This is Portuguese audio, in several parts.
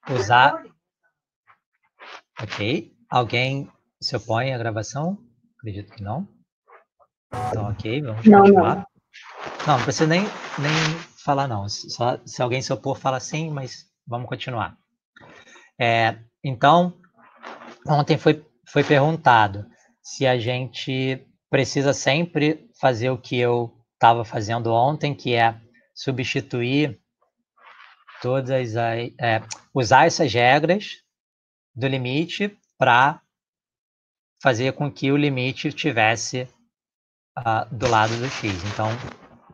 usar... Ok. Alguém se opõe à gravação? Acredito que não. Então, ok, vamos continuar. Não precisa nem falar não. Só se alguém se opor, fala sim, mas vamos continuar. Então, ontem foi perguntado se a gente precisa sempre fazer o que eu estava fazendo ontem, que é substituir todas as... usar essas regras do limite para fazer com que o limite estivesse do lado do x. Então,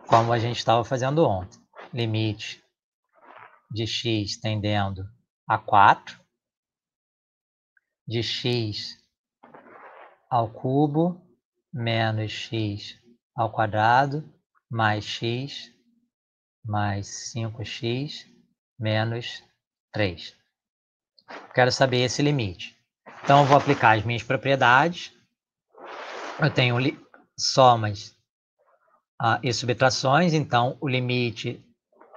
como a gente estava fazendo ontem, limite de x tendendo a 4, de x ao cubo menos x ao quadrado mais x mais 5x menos 3. Quero saber esse limite. Então, eu vou aplicar as minhas propriedades. Eu tenho somas e subtrações, então o limite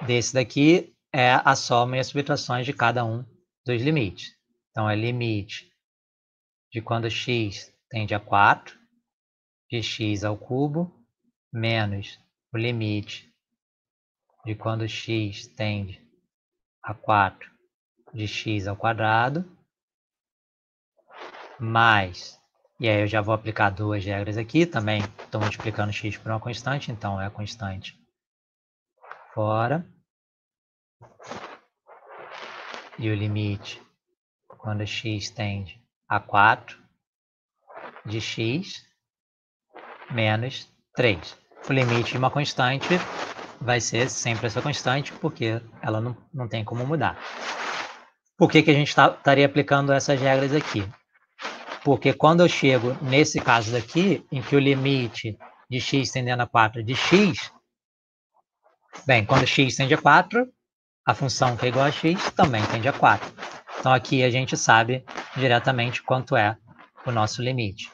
desse daqui é a soma e as subtrações de cada um dos limites. Então, é limite de quando x tende a 4, de x ao cubo, menos o limite de quando x tende a 4 de x ao quadrado, mais, e aí eu já vou aplicar duas regras aqui, também estou multiplicando x por uma constante, então é a constante fora, e o limite quando x tende a 4 de x menos 3. O limite de uma constante vai ser sempre essa constante, porque ela não tem como mudar. Por que a gente estaria aplicando essas regras aqui? Porque quando eu chego nesse caso daqui, em que o limite de x tendendo a 4 de x, bem, quando x tende a 4, a função que é igual a x também tende a 4. Então aqui a gente sabe diretamente quanto é o nosso limite.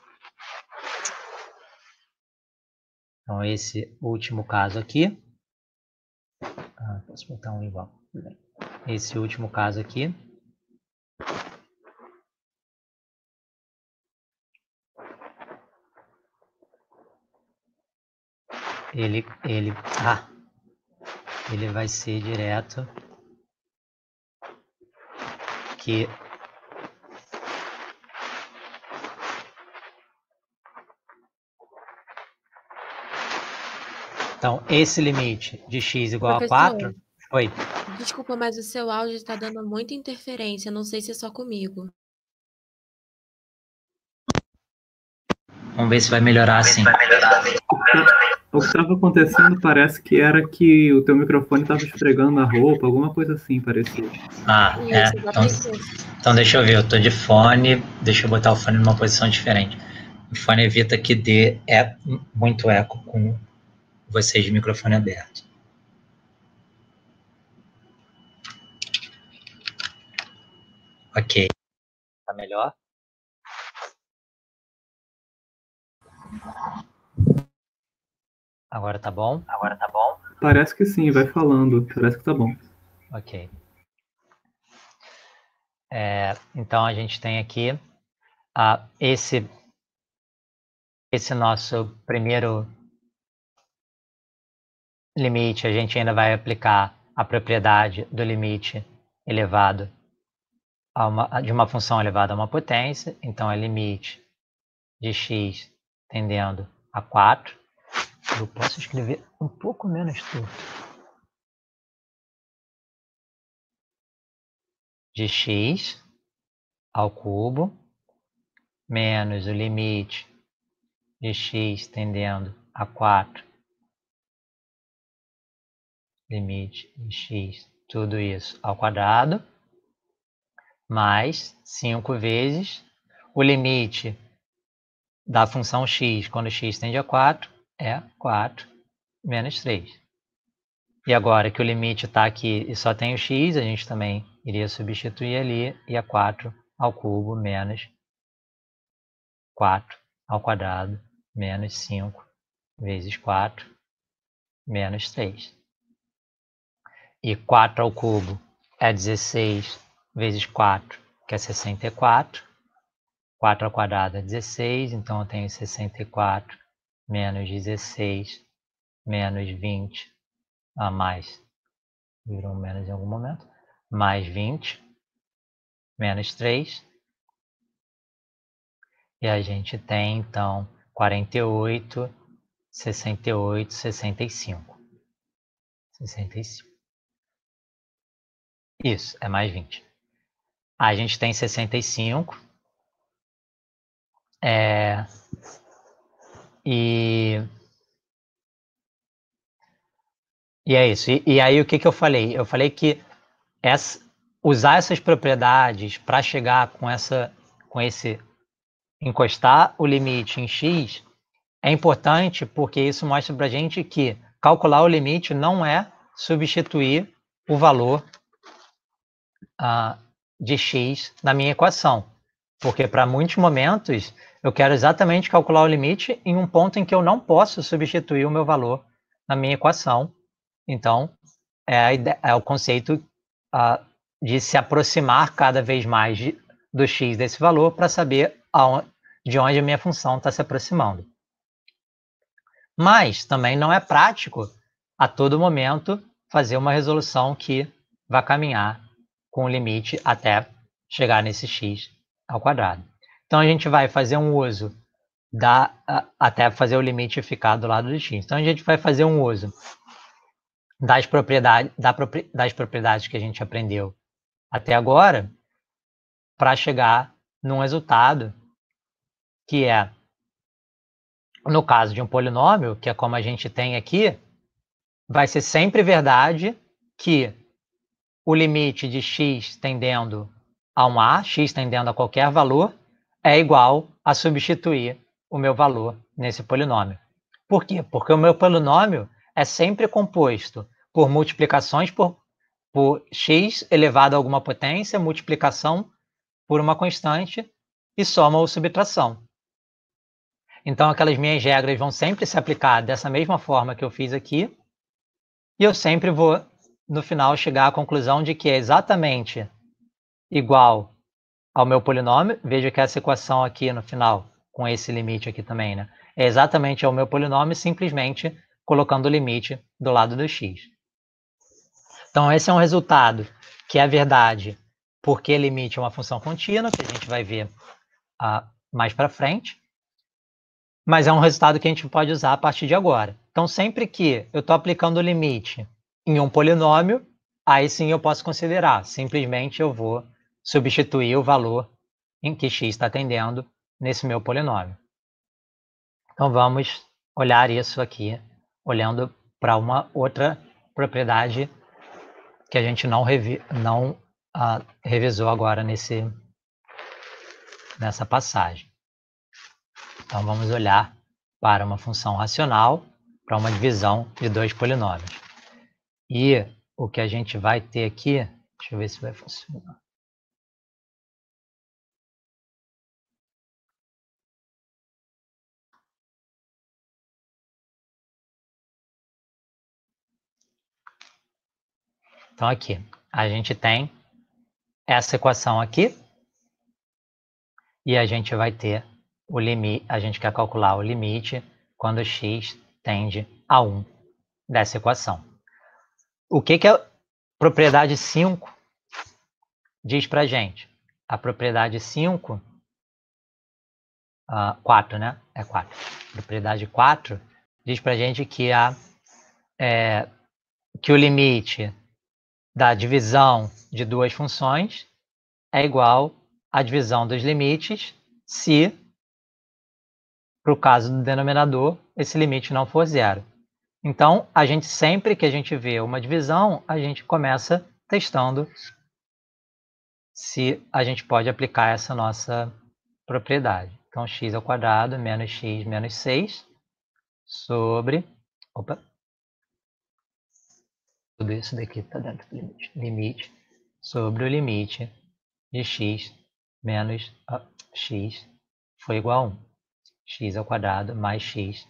Então esse último caso aqui, posso botar um igual. Esse último caso aqui, ele vai ser direto que então esse limite de x igual a 4, oi. Desculpa, mas o seu áudio está dando muita interferência, não sei se é só comigo. Vamos ver se vai melhorar assim. O que estava acontecendo parece que era que o teu microfone estava esfregando a roupa, alguma coisa assim, parecia. Então deixa eu ver, eu estou de fone, deixa eu botar o fone numa posição diferente. O fone evita que dê muito eco com vocês de microfone aberto. Ok. Tá melhor? Agora tá bom? Parece que sim, vai falando. Parece que tá bom. Ok. Então a gente tem aqui esse nosso primeiro limite, a gente ainda vai aplicar a propriedade do limite elevado de uma função elevada a uma potência, então é limite de x tendendo a 4. Eu posso escrever um pouco menos torto. De x ao cubo menos o limite de x tendendo a 4, limite de x, tudo isso ao quadrado, mais 5 vezes o limite da função x quando x tende a 4 é 4 menos 3. E agora que o limite está aqui e só tem o x, a gente também iria substituir ali, e é 4 ao cubo menos 4 ao quadrado menos 5 vezes 4 menos 3. E 4 ao cubo é 16 vezes 4, que é 64. 4 ao quadrado é 16, então eu tenho 64 menos 16 menos 20 a mais, virou um menos em algum momento, mais 20 menos 3. E a gente tem, então, 48, 68, 65. 65. Isso, é mais 20. A gente tem 65. E é isso. E aí o que eu falei? Eu falei que usar essas propriedades para chegar com esse encostar o limite em x é importante porque isso mostra para a gente que calcular o limite não é substituir o valor de x na minha equação. Porque para muitos momentos eu quero exatamente calcular o limite em um ponto em que eu não posso substituir o meu valor na minha equação. Então, é o conceito de se aproximar cada vez mais do x desse valor para saber de onde a minha função está se aproximando. Mas também não é prático a todo momento fazer uma resolução que vá caminhar com o limite até chegar nesse x ao quadrado. Então a gente vai fazer um uso até fazer o limite ficar do lado do x. Então a gente vai fazer um uso das propriedades que a gente aprendeu até agora para chegar num resultado que é, no caso de um polinômio, que é como a gente tem aqui, vai ser sempre verdade que o limite de x tendendo a um a, x tendendo a qualquer valor, é igual a substituir o meu valor nesse polinômio. Por quê? Porque o meu polinômio é sempre composto por multiplicações por x elevado a alguma potência, multiplicação por uma constante e soma ou subtração. Então, aquelas minhas regras vão sempre se aplicar dessa mesma forma que eu fiz aqui, e eu sempre vou, no final, chegar à conclusão de que é exatamente igual ao meu polinômio. Veja que essa equação aqui no final, com esse limite aqui também, né? É exatamente ao meu polinômio, simplesmente colocando o limite do lado do x. Então, esse é um resultado que é verdade porque limite é uma função contínua, que a gente vai ver mais para frente. Mas é um resultado que a gente pode usar a partir de agora. Então, sempre que eu estou aplicando o limite em um polinômio, aí sim eu posso considerar. Simplesmente eu vou substituir o valor em que x está tendendo nesse meu polinômio. Então, vamos olhar isso aqui, olhando para uma outra propriedade que a gente não revisou agora nessa passagem. Então, vamos olhar para uma função racional, para uma divisão de dois polinômios. E o que a gente vai ter aqui, deixa eu ver se vai funcionar. Então, aqui, a gente tem essa equação aqui, e a gente vai ter o limite, a gente quer calcular o limite quando x tende a 1 dessa equação. O que a propriedade 5 diz para a gente? A propriedade 5, 4, né? É 4. A propriedade 4 diz para a gente que, que o limite da divisão de duas funções é igual à divisão dos limites se, para o caso do denominador, esse limite não for zero. Então, sempre que a gente vê uma divisão, a gente começa testando se a gente pode aplicar essa nossa propriedade. Então, x ao quadrado menos x menos 6 sobre... Opa! Tudo isso daqui está dentro do limite. Limite sobre o limite de x menos x foi igual a 1. X ao quadrado mais x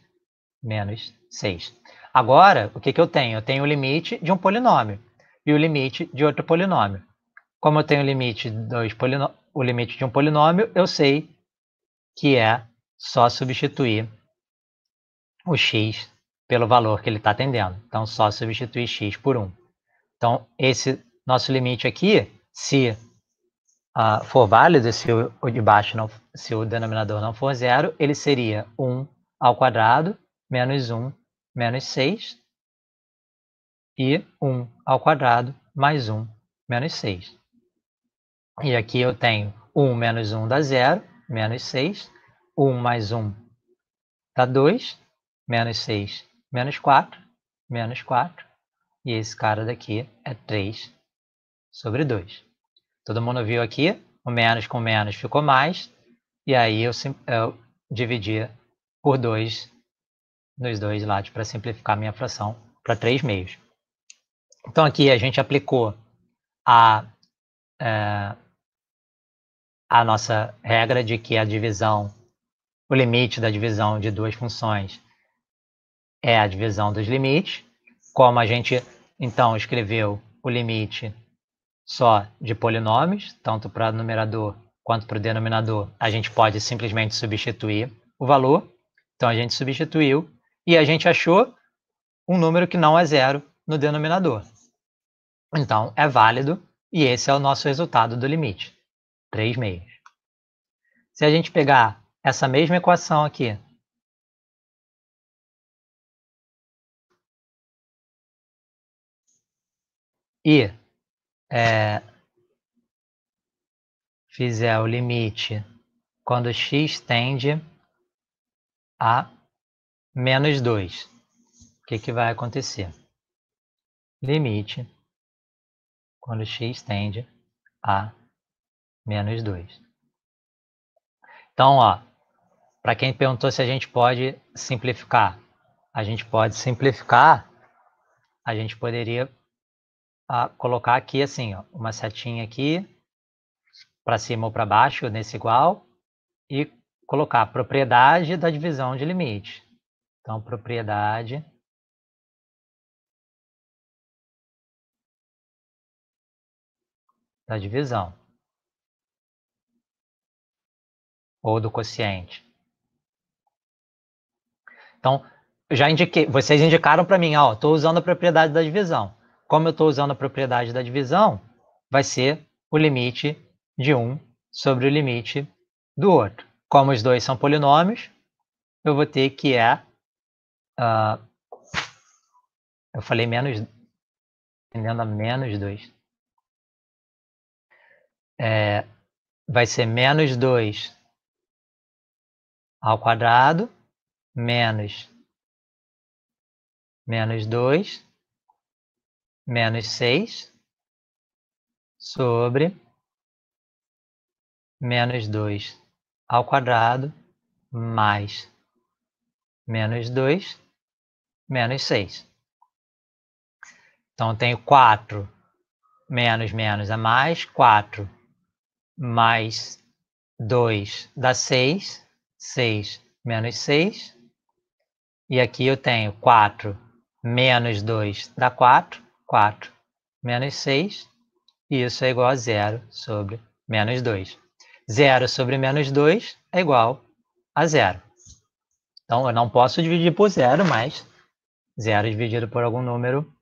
menos 6. Agora, o que eu tenho? Eu tenho o limite de um polinômio. e o limite de outro polinômio. Como eu tenho o limite de um polinômio, eu sei que é só substituir o x pelo valor que ele está atendendo. Então, só substituir x por 1. Então, esse nosso limite aqui, se for válido, se o de baixo se o denominador não for zero, ele seria 1 ao quadrado menos 1 menos 6 e 1 ao quadrado mais 1 menos 6. E aqui eu tenho 1 menos 1 dá 0, menos 6. 1 mais 1 dá 2, menos 6, menos 4, menos 4. E esse cara daqui é 3 sobre 2. Todo mundo viu aqui? O menos com menos ficou mais. E aí eu dividi por 2 nos dois lados para simplificar minha fração para 3 meios. Então aqui a gente aplicou a nossa regra de que o limite da divisão de duas funções é a divisão dos limites. Como a gente então escreveu o limite só de polinômios, tanto para o numerador quanto para o denominador, a gente pode simplesmente substituir o valor. Então a gente substituiu e a gente achou um número que não é zero no denominador. Então é válido e esse é o nosso resultado do limite, 3 meios. Se a gente pegar essa mesma equação aqui e fizer o limite quando x tende a menos 2, o que vai acontecer? Limite quando x tende a menos 2. Então, para quem perguntou se a gente pode simplificar, a gente pode simplificar, a gente poderia colocar aqui assim, uma setinha aqui, para cima ou para baixo, nesse igual, e colocar a propriedade da divisão de limite. Então, propriedade da divisão. Ou do quociente. Então, já indiquei, vocês indicaram para mim, estou usando a propriedade da divisão. Como eu estou usando a propriedade da divisão, vai ser o limite de um sobre o limite do outro. Como os dois são polinômios, eu vou ter que eu falei menos, tendendo a menos 2. Vai ser menos 2 ao quadrado, menos 2, menos 6, sobre menos 2 ao quadrado, mais menos 2, menos 6. Então, eu tenho 4 menos é mais, 4 mais 2 dá 6, 6 menos 6. E aqui eu tenho 4 menos 2 dá 4, 4 menos 6. E isso é igual a 0 sobre menos 2. 0 sobre menos 2 é igual a 0. Então, eu não posso dividir por 0, mas 0 dividido por algum número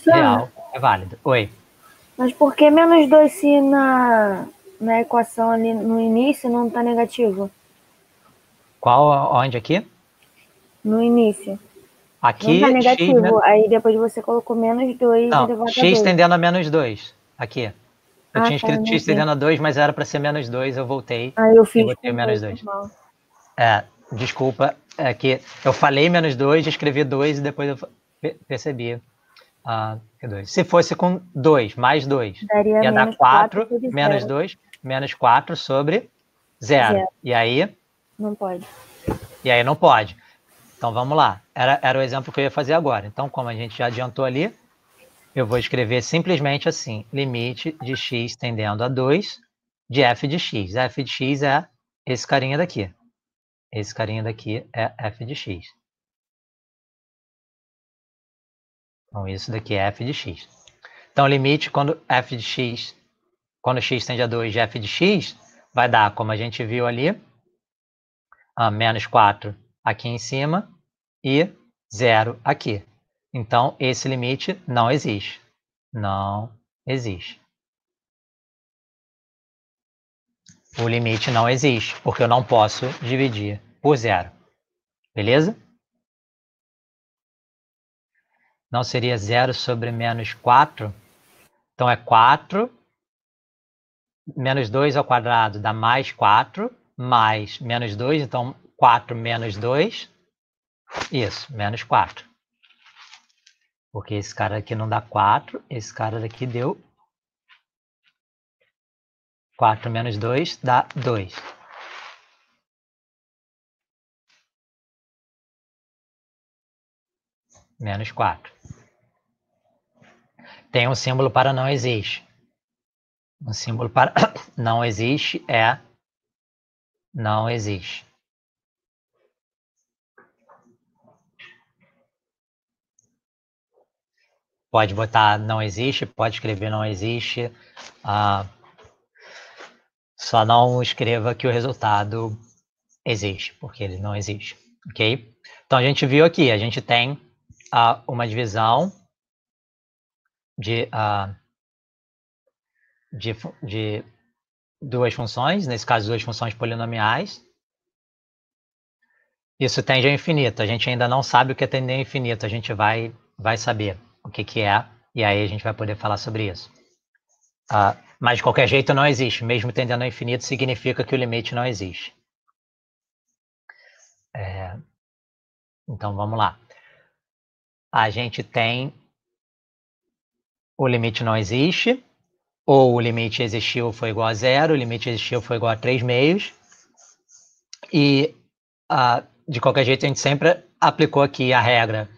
real é válido. Oi. Mas por que menos 2 se na equação ali no início não está negativo? Onde aqui? No início. Aqui, não está negativo, aí depois você colocou menos 2 não, e levou x 2. tendendo a menos 2. Aqui. Eu tinha escrito x tendendo a 2, mas era para ser menos 2, eu voltei. Eu fiz e botei com menos 2. Desculpa, é que eu falei menos 2, escrevi 2 e depois eu percebi que 2. Se fosse com 2, mais 2, ia dar 4 menos 2, menos 4 sobre 0. E aí? Não pode. E aí não pode. Então vamos lá. Era o exemplo que eu ia fazer agora. Então, como a gente já adiantou ali, eu vou escrever simplesmente assim, limite de x tendendo a 2 de f de x. F de x é esse carinha daqui. Esse carinha daqui é f de x. Então, isso daqui é f de x. Então, o limite quando f de x, quando x tende a 2 de f de x, vai dar, como a gente viu ali, menos 4 aqui em cima e 0 aqui. Então, esse limite não existe. Não existe. O limite não existe, porque eu não posso dividir por 0. Beleza? Não seria 0 sobre menos 4? Então, é 4 menos 2 ao quadrado dá mais 4, mais menos 2, então 4 menos 2, isso, menos 4. Porque esse cara aqui não dá 4, esse cara daqui deu 4 menos 2 dá 2. Menos 4. Tem um símbolo para não existe. Um símbolo para não existe é não existe. Pode botar não existe, pode escrever não existe. Só não escreva que o resultado existe, porque ele não existe, ok? Então, a gente viu aqui, a gente tem uma divisão de duas funções, nesse caso, duas funções polinomiais. Isso tende ao infinito. A gente ainda não sabe o que é tender ao infinito. A gente vai saber o que é, e aí a gente vai poder falar sobre isso. Mas, de qualquer jeito, não existe. Mesmo tendendo ao infinito, significa que o limite não existe. Então, vamos lá. A gente tem o limite não existe, ou o limite existiu foi igual a 0, o limite existiu foi igual a 3 meios. E, de qualquer jeito, a gente sempre aplicou aqui a regra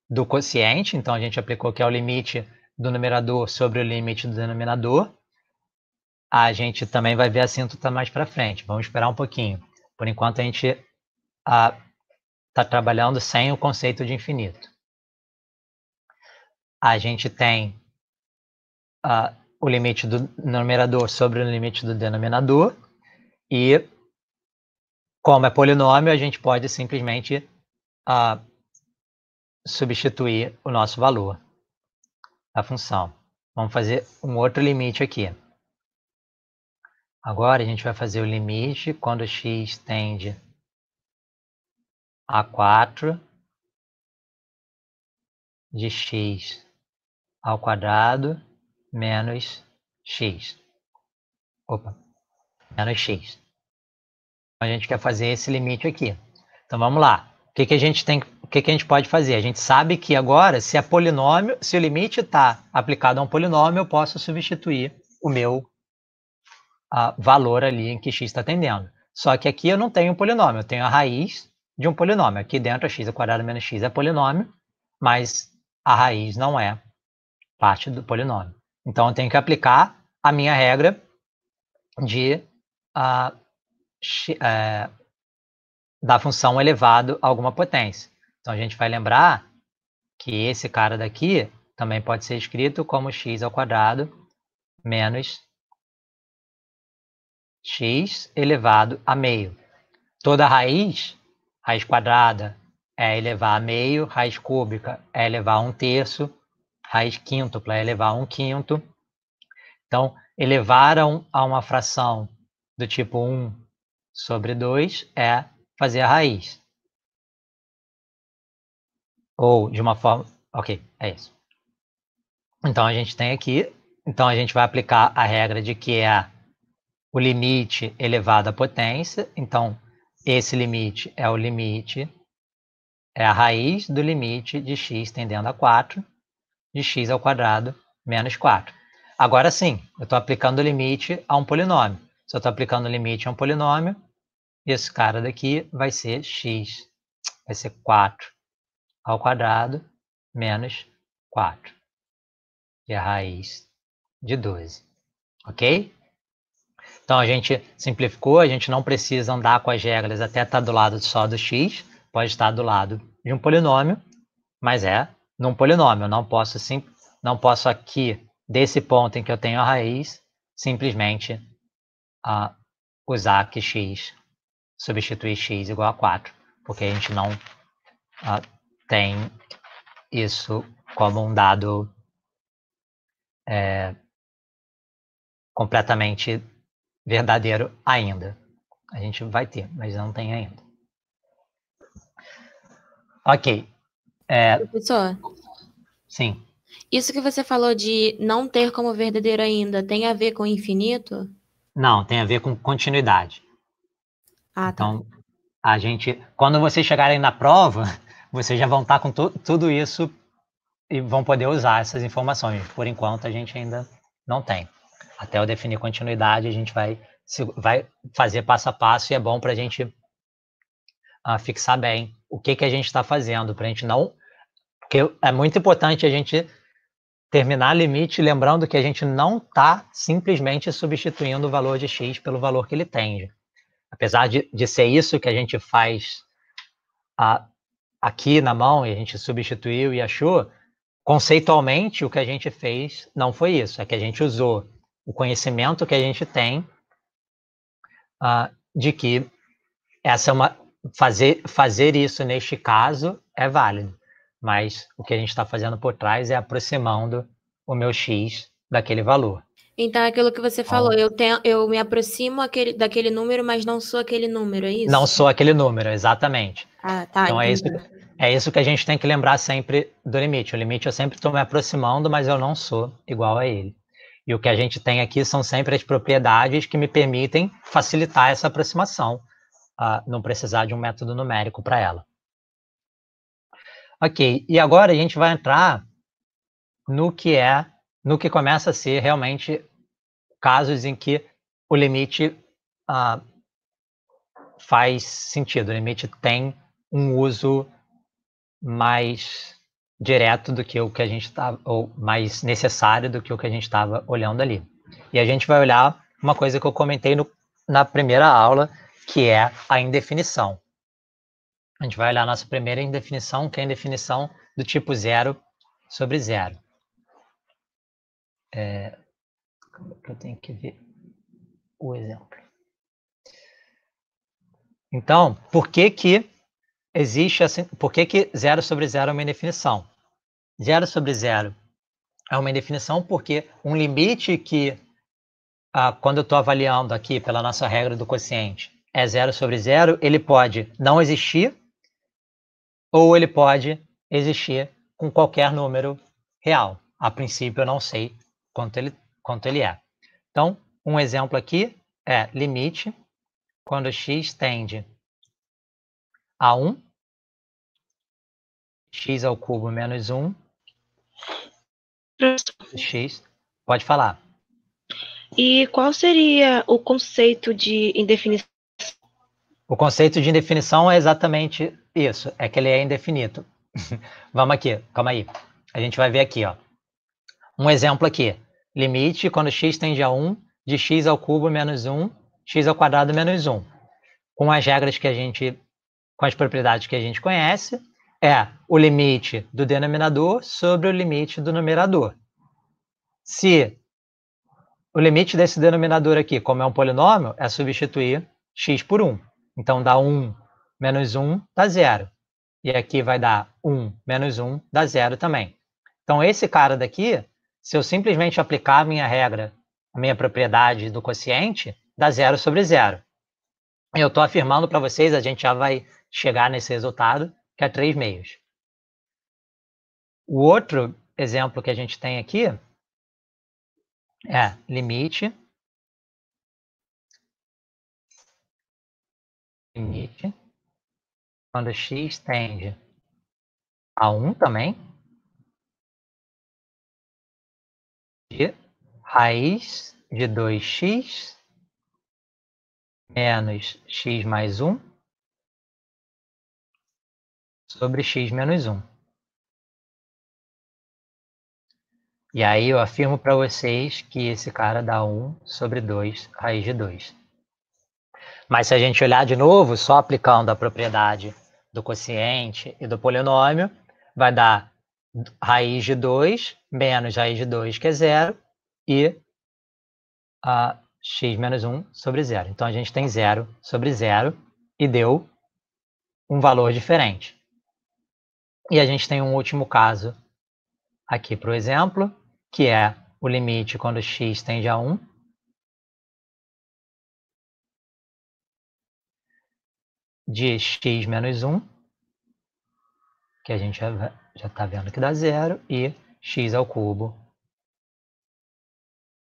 do quociente. Então, a gente aplicou que é o limite do numerador sobre o limite do denominador. A gente também vai ver a assíntota mais para frente. Vamos esperar um pouquinho. Por enquanto, a gente está trabalhando sem o conceito de infinito. A gente tem o limite do numerador sobre o limite do denominador. E, como é polinômio, a gente pode simplesmente substituir o nosso valor da função. Vamos fazer um outro limite aqui. Agora, a gente vai fazer o limite quando x tende a 4 de x ao quadrado menos x. Menos x. A gente quer fazer esse limite aqui. Então, vamos lá. O que a gente pode fazer? A gente sabe que agora, se o limite está aplicado a um polinômio, eu posso substituir o meu valor ali em que x está tendendo. Só que aqui eu não tenho um polinômio, eu tenho a raiz de um polinômio. Aqui dentro, x ao quadrado menos x é polinômio, mas a raiz não é parte do polinômio. Então, eu tenho que aplicar a minha regra da função elevado a alguma potência. Então, a gente vai lembrar que esse cara daqui também pode ser escrito como x ao quadrado menos x elevado a meio. Toda raiz quadrada é elevar a meio, raiz cúbica é elevar a 1/3, raiz quíntupla é elevar a 1/5. Então, elevar a uma fração do tipo 1 sobre 2 é fazer a raiz. Ou de uma forma... Ok, é isso. Então, a gente tem aqui... Então, a gente vai aplicar a regra de que é o limite elevado à potência. Então, esse limite é o limite... É a raiz do limite de x tendendo a 4 de x ao quadrado menos 4. Agora sim, eu estou aplicando o limite a um polinômio. Se eu estou aplicando o limite a um polinômio, esse cara daqui vai ser x, vai ser 4 ao quadrado menos 4, que é a raiz de 12. Ok? Então, a gente simplificou, a gente não precisa andar com as regras até estar do lado só do x, pode estar do lado de um polinômio, mas é num polinômio. Eu não posso aqui, desse ponto em que eu tenho a raiz, simplesmente usar que x, substituir x igual a 4, porque a gente não tem isso como um dado completamente verdadeiro ainda. A gente vai ter, mas não tem ainda. Ok. Professor, Sim. isso que você falou de não ter como verdadeiro ainda tem a ver com infinito? Não, tem a ver com continuidade. Ah, tá. Então, quando vocês chegarem na prova, vocês já vão estar com tudo isso e vão poder usar essas informações. Por enquanto, a gente ainda não tem. Até eu definir continuidade, a gente vai fazer passo a passo e é bom para a gente fixar bem o que a gente está fazendo, para a gente não... Porque é muito importante a gente terminar limite lembrando que a gente não está simplesmente substituindo o valor de x pelo valor que ele tende. Apesar de ser isso que a gente faz aqui na mão, e a gente substituiu e achou, conceitualmente o que a gente fez não foi isso, é que a gente usou o conhecimento que a gente tem de que fazer isso neste caso é válido, mas o que a gente está fazendo por trás é aproximando o meu x daquele valor. Então, aquilo que você falou, eu me aproximo daquele número, mas não sou aquele número, é isso? Não sou aquele número, exatamente. Ah, tá. Então, é isso que a gente tem que lembrar sempre do limite. O limite eu sempre estou me aproximando, mas eu não sou igual a ele. E o que a gente tem aqui são sempre as propriedades que me permitem facilitar essa aproximação, não precisar de um método numérico para ela. Ok, e agora a gente vai entrar no que começa a ser realmente casos em que o limite faz sentido, o limite tem um uso mais direto do que o que a gente estava, ou mais necessário do que o que a gente estava olhando ali. E a gente vai olhar uma coisa que eu comentei na primeira aula, que é a indefinição. A gente vai olhar a nossa primeira indefinição, que é a indefinição do tipo 0 sobre 0. Eu tenho que ver o exemplo. Então, por que existe assim? Por que 0 sobre 0 é uma indefinição? 0 sobre 0 é uma indefinição porque um limite que, quando eu estou avaliando aqui pela nossa regra do quociente, é 0 sobre 0, ele pode não existir ou ele pode existir com qualquer número real. A princípio, eu não sei quanto ele é. Então, um exemplo aqui é limite quando x tende a 1, x ao cubo menos 1, x, pode falar. E qual seria o conceito de indefinição? O conceito de indefinição é exatamente isso, é que ele é indefinido. Vamos aqui, calma aí. A gente vai ver aqui, ó. Um exemplo aqui. Limite quando x tende a 1 de x ao cubo menos 1, x ao quadrado menos 1. Com as regras com as propriedades que a gente conhece, é o limite do denominador sobre o limite do numerador. Se o limite desse denominador aqui, como é um polinômio, é substituir x por 1. Então, dá 1 menos 1 dá 0. E aqui vai dar 1 menos 1 dá 0 também. Então, esse cara daqui, se eu simplesmente aplicar a minha regra, a minha propriedade do quociente, dá 0 sobre 0. Eu estou afirmando para vocês, a gente já vai chegar nesse resultado, que é 3 meios. O outro exemplo que a gente tem aqui é limite quando x tende a 1 também, de raiz de 2x menos x mais 1 sobre x menos 1. E aí eu afirmo para vocês que esse cara dá 1 sobre 2 raiz de 2. Mas se a gente olhar de novo, só aplicando a propriedade do quociente e do polinômio, vai dar raiz de 2 menos raiz de 2, que é 0, e x menos 1 sobre 0. Então, a gente tem 0 sobre 0 e deu um valor diferente. E a gente tem um último caso aqui para o exemplo, que é o limite quando x tende a 1. De x menos 1, que a gente já está vendo que dá 0, e x ao cubo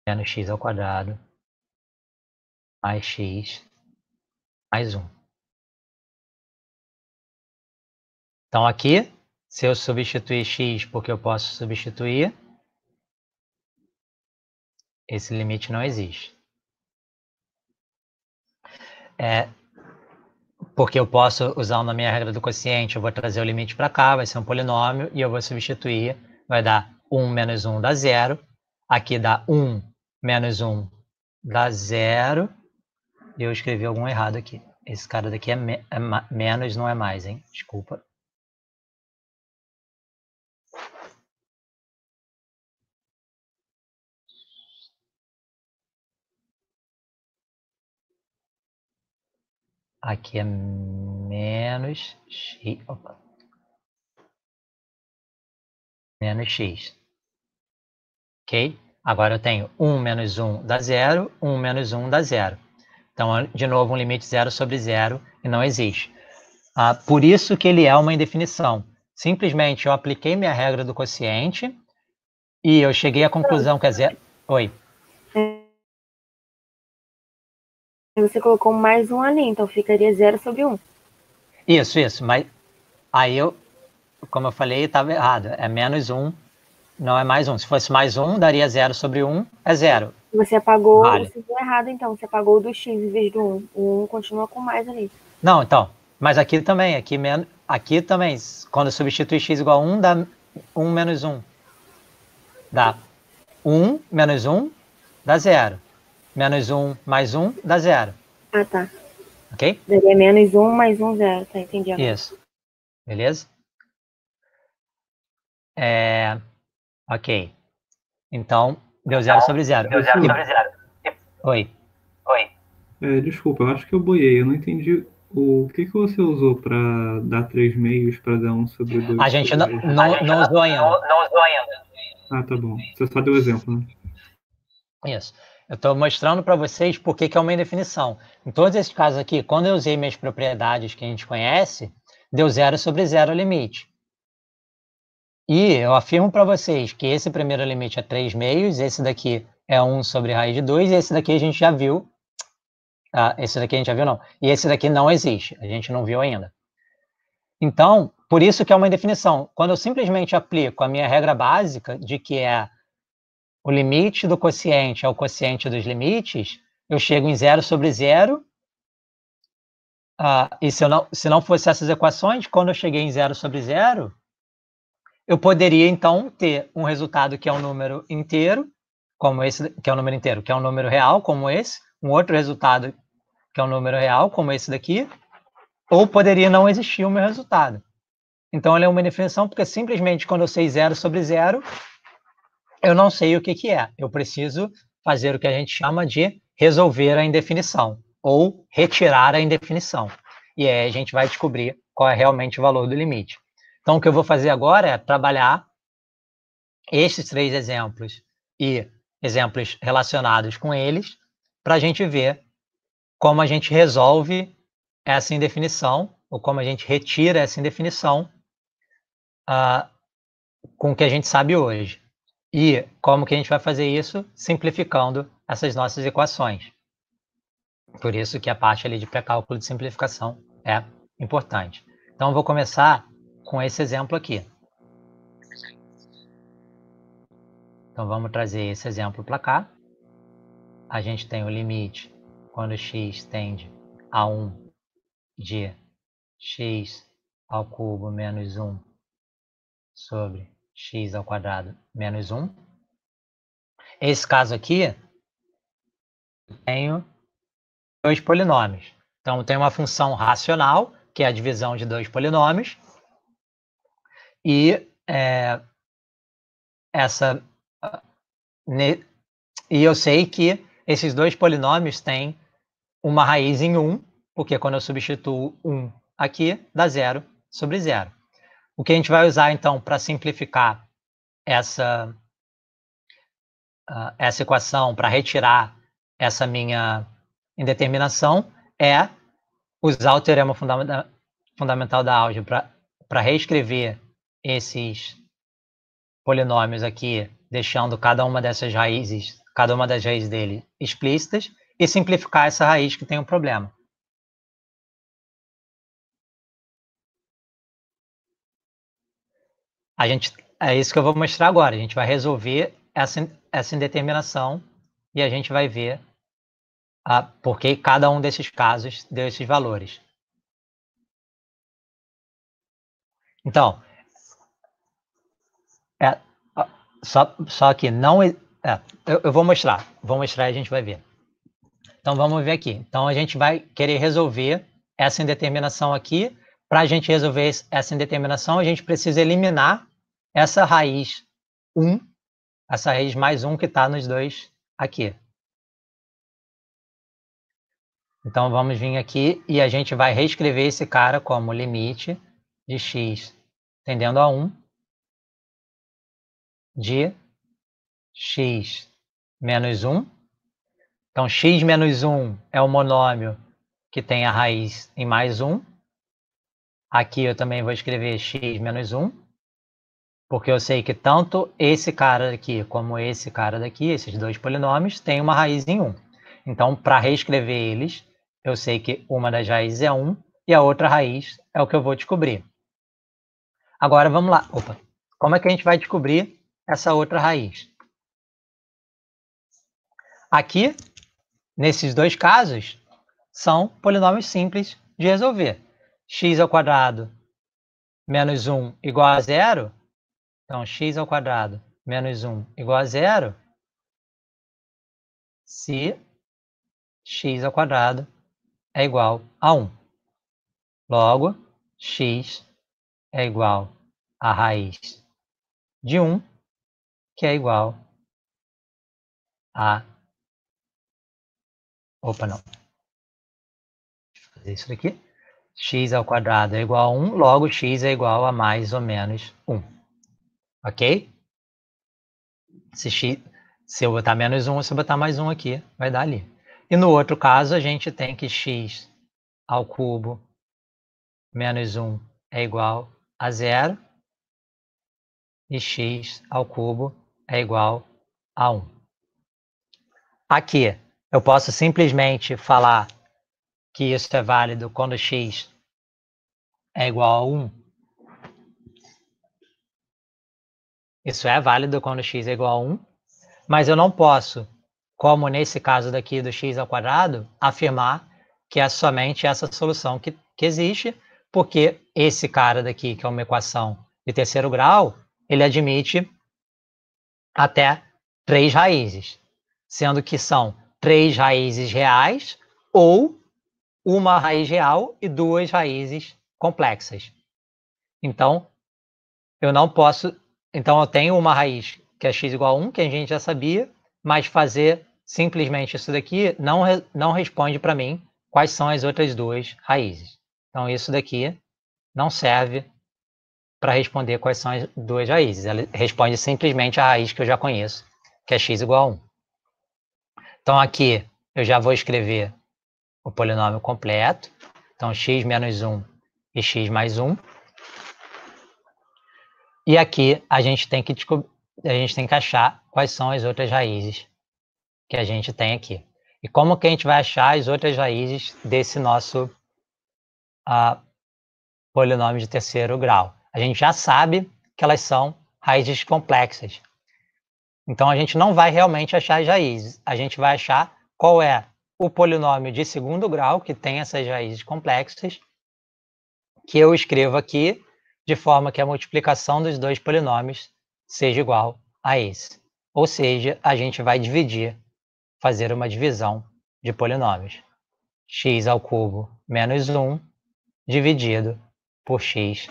menos x ao quadrado mais x mais 1. Então, aqui, se eu substituir x porque eu posso substituir, esse limite não existe. Porque eu posso, usando a minha regra do quociente, eu vou trazer o limite para cá, vai ser um polinômio, e eu vou substituir, vai dar 1 menos 1 dá 0, aqui dá 1 menos 1 dá 0, e eu escrevi algum errado aqui. Esse cara daqui é menos, não é mais, hein? Desculpa. Aqui é menos x. Opa. Menos x. Ok? Agora eu tenho 1 menos 1 dá 0, 1 menos 1 dá 0. Então, de novo, um limite 0 sobre 0 e não existe. Por isso que ele é uma indefinição. Simplesmente eu apliquei minha regra do quociente e eu cheguei à conclusão que é 0. Oi. Você colocou mais um ali, então ficaria 0 sobre 1. Isso. Mas aí eu, como eu falei, estava errado. É menos 1, não é mais 1. Se fosse mais 1, daria 0 sobre 1, é 0. Você apagou, vale. Você viu errado então, você apagou o do x em vez do 1. O 1 continua com mais ali. Não, então, mas aqui também, aqui também, quando eu substituir x igual a 1, dá 1 menos 1. Dá 1 menos 1 dá 0. Menos 1 mais 1 dá 0. Ah, tá. Ok? Daria menos 1 mais 1, 0. Tá, entendi agora. Isso. Beleza? Ok. Então, deu 0 sobre 0. Deu 0 sobre 0. Oi. Desculpa, eu acho que eu boiei. Eu não entendi o que você usou para dar 3 meios para dar 1 sobre 2. A gente não usou ainda. Ah, tá bom. Você só deu exemplo, né? Isso. Eu estou mostrando para vocês por que é uma indefinição. Em todos esses casos aqui, quando eu usei minhas propriedades que a gente conhece, deu 0 sobre 0 o limite. E eu afirmo para vocês que esse primeiro limite é 3 meios, esse daqui é 1 sobre raiz de 2, e esse daqui a gente já viu. Esse daqui a gente já viu, não. E esse daqui não existe, a gente não viu ainda. Então, por isso que é uma indefinição. Quando eu simplesmente aplico a minha regra básica de que é o limite do quociente é o quociente dos limites, eu chego em 0 sobre 0. E se não fosse essas equações, quando eu cheguei em 0 sobre 0, eu poderia, então, ter um resultado que é um número inteiro, como esse, que é um número inteiro, que é um número real, como esse, um outro resultado que é um número real, como esse daqui, ou poderia não existir o meu resultado. Então, ele é uma indefinição porque simplesmente quando eu sei 0 sobre 0, eu não sei o que é. Eu preciso fazer o que a gente chama de resolver a indefinição, ou retirar a indefinição. E aí a gente vai descobrir qual é realmente o valor do limite. Então, o que eu vou fazer agora é trabalhar esses 3 exemplos e exemplos relacionados com eles, para a gente ver como a gente resolve essa indefinição, ou como a gente retira essa indefinição com o que a gente sabe hoje. E como que a gente vai fazer isso? Simplificando essas nossas equações. Por isso que a parte ali de pré-cálculo de simplificação é importante. Então, eu vou começar com esse exemplo aqui. Então, vamos trazer esse exemplo para cá. A gente tem o limite quando x tende a 1 de x ao cubo menos 1 sobre x ao quadrado menos 1. Esse caso aqui, eu tenho 2 polinômios. Então, eu tenho uma função racional, que é a divisão de 2 polinômios, e essa... E eu sei que esses dois polinômios têm uma raiz em 1, porque quando eu substituo 1 aqui, dá 0 sobre 0. O que a gente vai usar, então, para simplificar essa equação, para retirar essa minha indeterminação, é usar o teorema fundamental da álgebra para reescrever esses polinômios aqui, deixando cada uma das raízes dele explícitas, e simplificar essa raiz que tem um problema. É isso que eu vou mostrar agora. A gente vai resolver essa indeterminação e a gente vai ver por que cada um desses casos deu esses valores. Então, só que não... eu vou mostrar e a gente vai ver. Então, vamos ver aqui. Então, a gente vai querer resolver essa indeterminação aqui. Para a gente resolver essa indeterminação, a gente precisa eliminar essa raiz 1, essa raiz mais 1 que está nos dois aqui. Então, vamos vir aqui e a gente vai reescrever esse cara como limite de x tendendo a 1 de x menos 1. Então, x menos 1 é o monômio que tem a raiz em mais 1. Aqui eu também vou escrever x menos 1, porque eu sei que tanto esse cara aqui como esse cara daqui, esses dois polinômios, têm uma raiz em 1. Então, para reescrever eles, eu sei que uma das raízes é 1 e a outra raiz é o que eu vou descobrir. Agora, vamos lá. Como é que a gente vai descobrir essa outra raiz? Aqui, nesses dois casos, são polinômios simples de resolver. X ao quadrado menos 1 igual a 0. Então, x ao quadrado menos 1 igual a 0 se x ao quadrado é igual a 1. Logo, x é igual a raiz de 1, que é igual a... Não. Deixa eu fazer isso aqui. X ao quadrado é igual a 1, logo x é igual a mais ou menos 1. Ok? Se eu botar menos 1, se eu botar mais 1 aqui, vai dar ali. E no outro caso, a gente tem que x ao cubo menos 1 é igual a 0 e x ao cubo é igual a 1. Aqui, eu posso simplesmente falar que isso é válido quando x é igual a 1. Isso é válido quando x é igual a 1, mas eu não posso, como nesse caso daqui do x ao quadrado, afirmar que é somente essa solução que existe, porque esse cara daqui, que é uma equação de terceiro grau, ele admite até 3 raízes, sendo que são 3 raízes reais ou uma raiz real e 2 raízes complexas. Então, eu não posso... Então, eu tenho uma raiz que é x igual a 1, que a gente já sabia, mas fazer simplesmente isso daqui não responde para mim quais são as outras duas raízes. Então, isso daqui não serve para responder quais são as duas raízes. Ela responde simplesmente a raiz que eu já conheço, que é x igual a 1. Então, aqui eu já vou escrever o polinômio completo. Então, x menos 1 e x mais 1. E aqui a gente tem que achar quais são as outras raízes que a gente tem aqui. E como que a gente vai achar as outras raízes desse nosso polinômio de terceiro grau? A gente já sabe que elas são raízes complexas. Então, a gente não vai realmente achar as raízes. A gente vai achar qual é o polinômio de segundo grau que tem essas raízes complexas, que eu escrevo aqui, de forma que a multiplicação dos dois polinômios seja igual a esse. Ou seja, a gente vai fazer uma divisão de polinômios. X ao cubo menos 1 dividido por x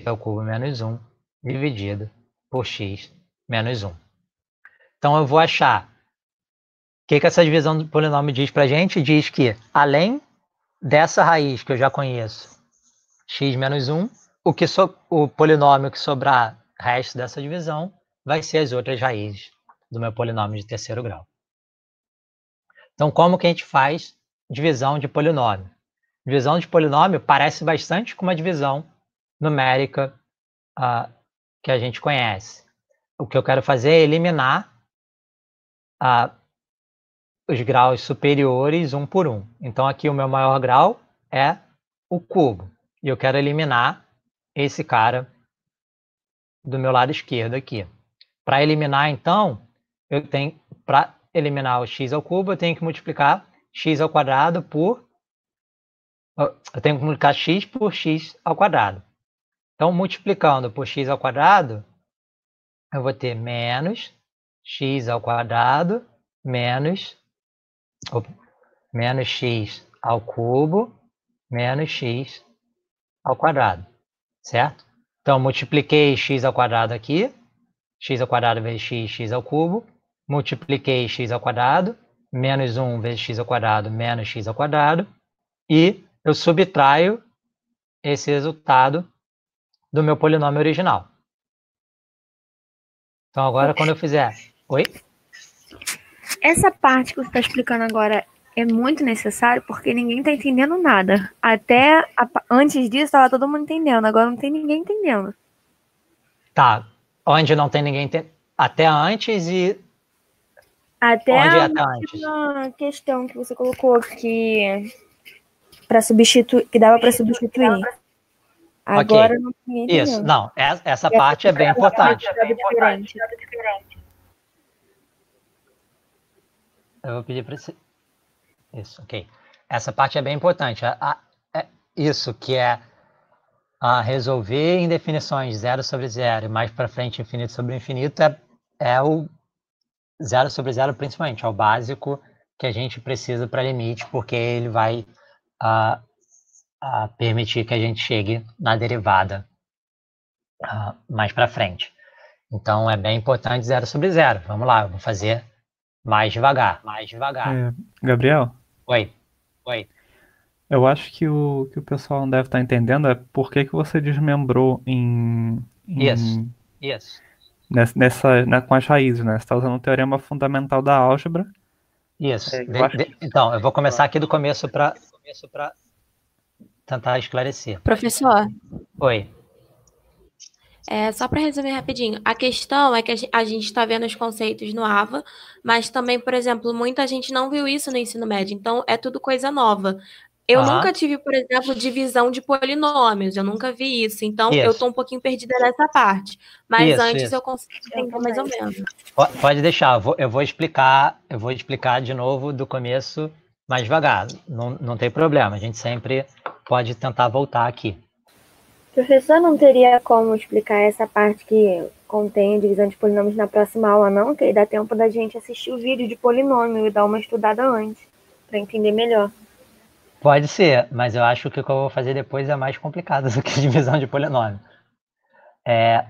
ao cubo menos 1 dividido por x menos 1. Então, eu vou achar... O que essa divisão do polinômio diz para a gente? Diz que, além dessa raiz que eu já conheço, x menos 1, o polinômio que sobrar resto dessa divisão vai ser as outras raízes do meu polinômio de terceiro grau. Então, como que a gente faz divisão de polinômio? Divisão de polinômio parece bastante com uma divisão numérica que a gente conhece. O que eu quero fazer é eliminar os graus superiores um por um. Então, aqui o meu maior grau é o cubo. E eu quero eliminar esse cara do meu lado esquerdo aqui. Para eliminar, então, para eliminar o x ao cubo, eu tenho que multiplicar x ao quadrado por... Eu tenho que multiplicar x por x ao quadrado. Então, multiplicando por x ao quadrado, eu vou ter menos x ao quadrado menos x ao cubo menos x ao quadrado, certo? Então, multipliquei x ao quadrado aqui, x ao quadrado vezes x ao cubo, multipliquei x ao quadrado, menos 1 vezes x ao quadrado menos x ao quadrado, e eu subtraio esse resultado do meu polinômio original. Então, agora, quando eu fizer... Oi? Essa parte que você está explicando agora é muito necessário porque ninguém está entendendo nada. Antes disso, estava todo mundo entendendo. Agora não tem ninguém entendendo. Tá. Onde não tem ninguém entendendo? Até antes e... Até Onde é a até antes? última questão que você colocou que dava para substituir. Agora não tem ninguém entendendo. Isso, não. Essa parte é bem importante. Eu vou pedir para você... Isso, ok. Essa parte é bem importante. Isso que é resolver em definições 0 sobre 0 e mais para frente infinito sobre infinito é o 0 sobre 0 principalmente. É o básico que a gente precisa para limite, porque ele vai permitir que a gente chegue na derivada mais para frente. Então, é bem importante 0 sobre 0. Vamos lá, eu vou fazer mais devagar. Gabriel? Oi. Eu acho que o pessoal não deve estar entendendo é por que você desmembrou Isso. Com as raízes, né? Você está usando o teorema fundamental da álgebra. Isso. Então, eu vou começar aqui do começo para tentar esclarecer. Professor. Oi. Só para resumir rapidinho, a questão é que a gente está vendo os conceitos no AVA, mas também, por exemplo, muita gente não viu isso no ensino médio, então é tudo coisa nova. Eu nunca tive, por exemplo, divisão de polinômios, eu nunca vi isso, então eu estou um pouquinho perdida nessa parte, mas antes eu consigo entender mais ou menos. Pode deixar, eu vou explicar de novo do começo mais devagar, não tem problema, a gente sempre pode tentar voltar aqui. Professor, não teria como explicar essa parte que contém a divisão de polinômios na próxima aula, não? Que aí dá tempo da gente assistir o vídeo de polinômio e dar uma estudada antes, para entender melhor. Pode ser, mas eu acho que o que eu vou fazer depois é mais complicado do que divisão de polinômio.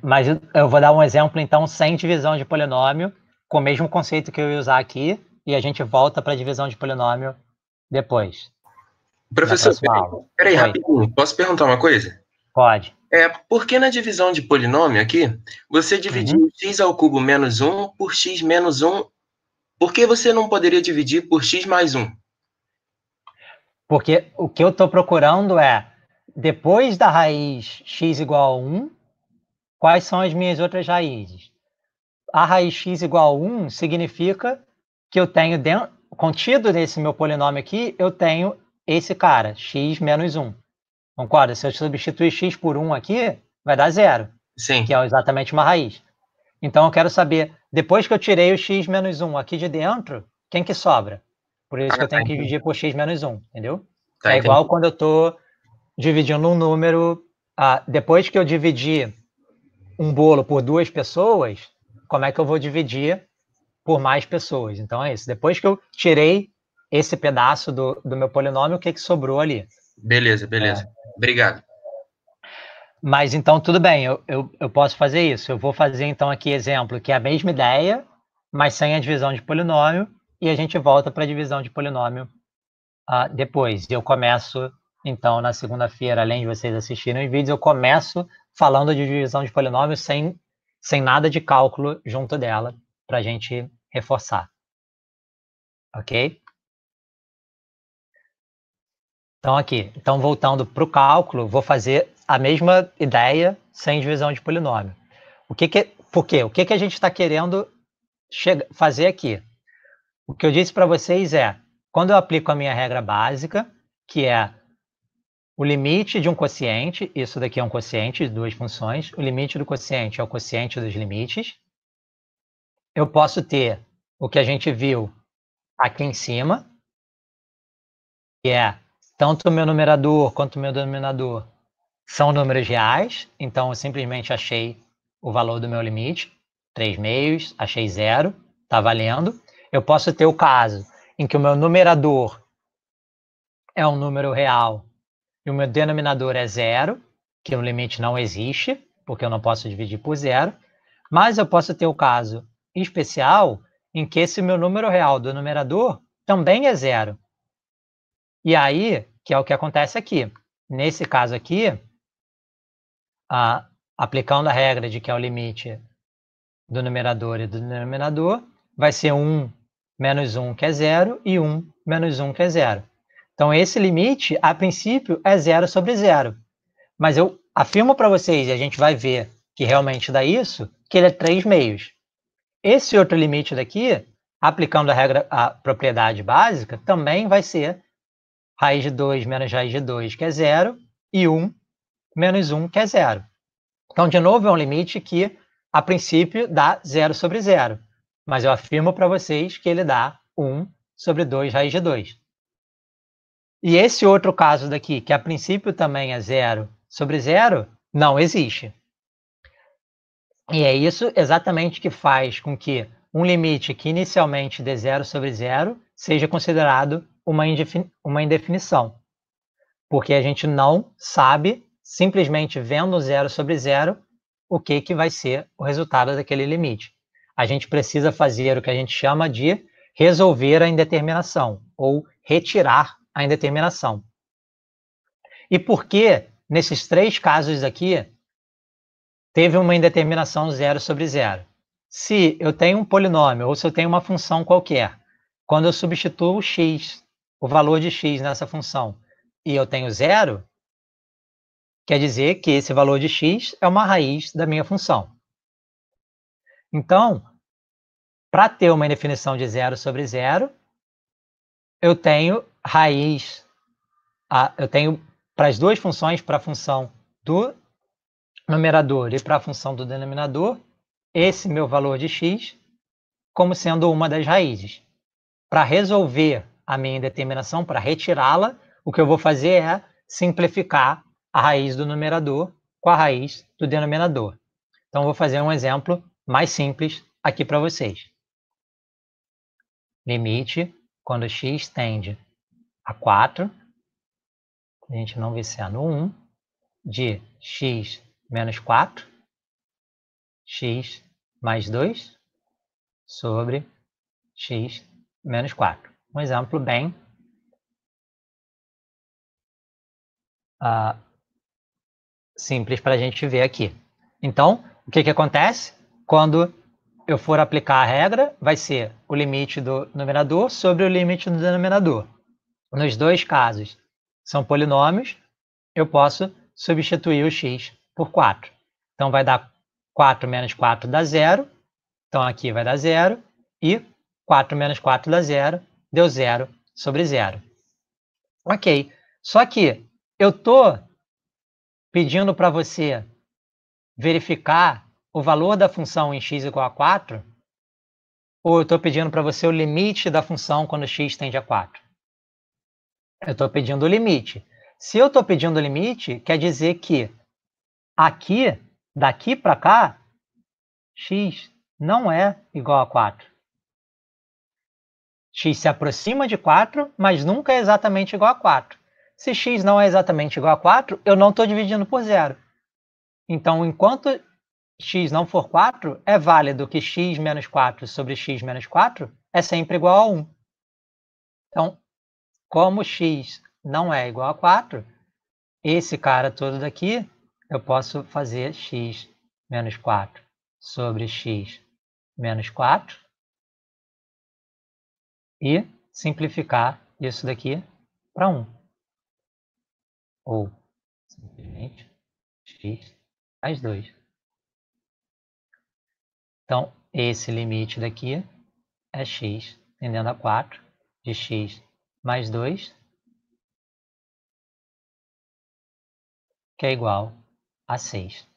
Mas eu vou dar um exemplo, então, sem divisão de polinômio, com o mesmo conceito que eu ia usar aqui, e a gente volta para a divisão de polinômio depois. Professor, peraí, rapidinho, posso perguntar uma coisa? Pode. Por que na divisão de polinômio aqui, você dividiu x ao cubo menos 1 por x menos 1? Por que você não poderia dividir por x mais 1? Porque o que eu estou procurando é, depois da raiz x igual a 1, quais são as minhas outras raízes? A raiz x igual a 1 significa que eu tenho, contido nesse meu polinômio aqui, eu tenho esse cara, x menos 1. Concorda? Se eu substituir x por 1 aqui, vai dar 0. Sim. Que é exatamente uma raiz. Então, eu quero saber, depois que eu tirei o x menos 1 aqui de dentro, quem que sobra? Por isso que eu tenho que dividir por x menos 1, entendeu? É igual quando eu estou dividindo um número... depois que eu dividir um bolo por 2 pessoas, como é que eu vou dividir por mais pessoas? Então, é isso. Depois que eu tirei esse pedaço do meu polinômio, o que sobrou ali? Beleza. Obrigado. Mas então tudo bem, eu posso fazer isso. Eu vou fazer então aqui exemplo, que é a mesma ideia, mas sem a divisão de polinômio, e a gente volta para a divisão de polinômio depois. Eu começo, então, na segunda-feira, além de vocês assistirem os vídeos, eu começo falando de divisão de polinômio sem nada de cálculo junto dela, para a gente reforçar. Ok? Então, aqui. Então, voltando para o cálculo, vou fazer a mesma ideia sem divisão de polinômio. Por quê? O que a gente está querendo fazer aqui? O que eu disse para vocês é, quando eu aplico a minha regra básica, que é o limite de um quociente, isso daqui é um quociente de duas funções, o limite do quociente é o quociente dos limites, eu posso ter o que a gente viu aqui em cima, que é tanto o meu numerador quanto o meu denominador são números reais, então eu simplesmente achei o valor do meu limite, 3/2, achei 0, está valendo. Eu posso ter o caso em que o meu numerador é um número real e o meu denominador é 0, que o limite não existe, porque eu não posso dividir por 0, mas eu posso ter o caso especial em que esse meu número real do numerador também é 0. E aí, que é o que acontece aqui. Nesse caso aqui, aplicando a regra de que é o limite do numerador e do denominador, vai ser 1 menos 1, que é 0, e 1 menos 1, que é 0. Então, esse limite, a princípio, é 0 sobre 0. Mas eu afirmo para vocês, e a gente vai ver que realmente dá isso, que ele é 3/2. Esse outro limite daqui, aplicando a propriedade básica, também vai ser raiz de 2 menos raiz de 2, que é 0, e 1 menos 1, que é 0. Então, de novo, é um limite que, a princípio, dá 0 sobre 0. Mas eu afirmo para vocês que ele dá 1 sobre 2 raiz de 2. E esse outro caso daqui, que a princípio também é 0 sobre 0, não existe. E é isso exatamente que faz com que um limite que inicialmente dê 0 sobre 0 seja considerado uma indefinição. Porque a gente não sabe, simplesmente vendo 0 sobre 0, o que vai ser o resultado daquele limite. A gente precisa fazer o que a gente chama de resolver a indeterminação, ou retirar a indeterminação. E por que, nesses 3 casos aqui, teve uma indeterminação 0 sobre 0? Se eu tenho um polinômio, ou se eu tenho uma função qualquer, quando eu substituo o x, o valor de x nessa função, e eu tenho 0, quer dizer que esse valor de x é uma raiz da minha função. Então, para ter uma indefinição de 0 sobre 0, eu tenho raiz, eu tenho para as duas funções, para a função do numerador e para a função do denominador, esse meu valor de x como sendo uma das raízes. Para resolver a minha indeterminação, para retirá-la, o que eu vou fazer é simplificar a raiz do numerador com a raiz do denominador. Então, eu vou fazer um exemplo mais simples aqui para vocês. Limite, quando x tende a 4, a gente não viciar no 1, de x menos 4, x mais 2, sobre x menos 4. Um exemplo bem simples para a gente ver aqui. Então, o que acontece? Quando eu for aplicar a regra, vai ser o limite do numerador sobre o limite do denominador. Nos dois casos, são polinômios, eu posso substituir o x por 4. Então, vai dar 4 menos 4 dá 0. Então, aqui vai dar 0. E 4 menos 4 dá 0. Deu 0 sobre 0. Ok. Só que eu estou pedindo para você verificar o valor da função em x igual a 4, ou eu estou pedindo para você o limite da função quando x tende a 4? Eu estou pedindo o limite. Se eu estou pedindo o limite, quer dizer que aqui, daqui para cá, x não é igual a 4. X se aproxima de 4, mas nunca é exatamente igual a 4. Se x não é exatamente igual a 4, eu não estou dividindo por 0. Então, enquanto x não for 4, é válido que x menos 4 sobre x menos 4 é sempre igual a 1. Então, como x não é igual a 4, esse cara todo daqui, eu posso fazer x menos 4 sobre x menos 4 e simplificar isso daqui para 1. Ou, simplesmente, x mais 2. Então, esse limite daqui é x tendendo a 4 de x mais 2, que é igual a 6.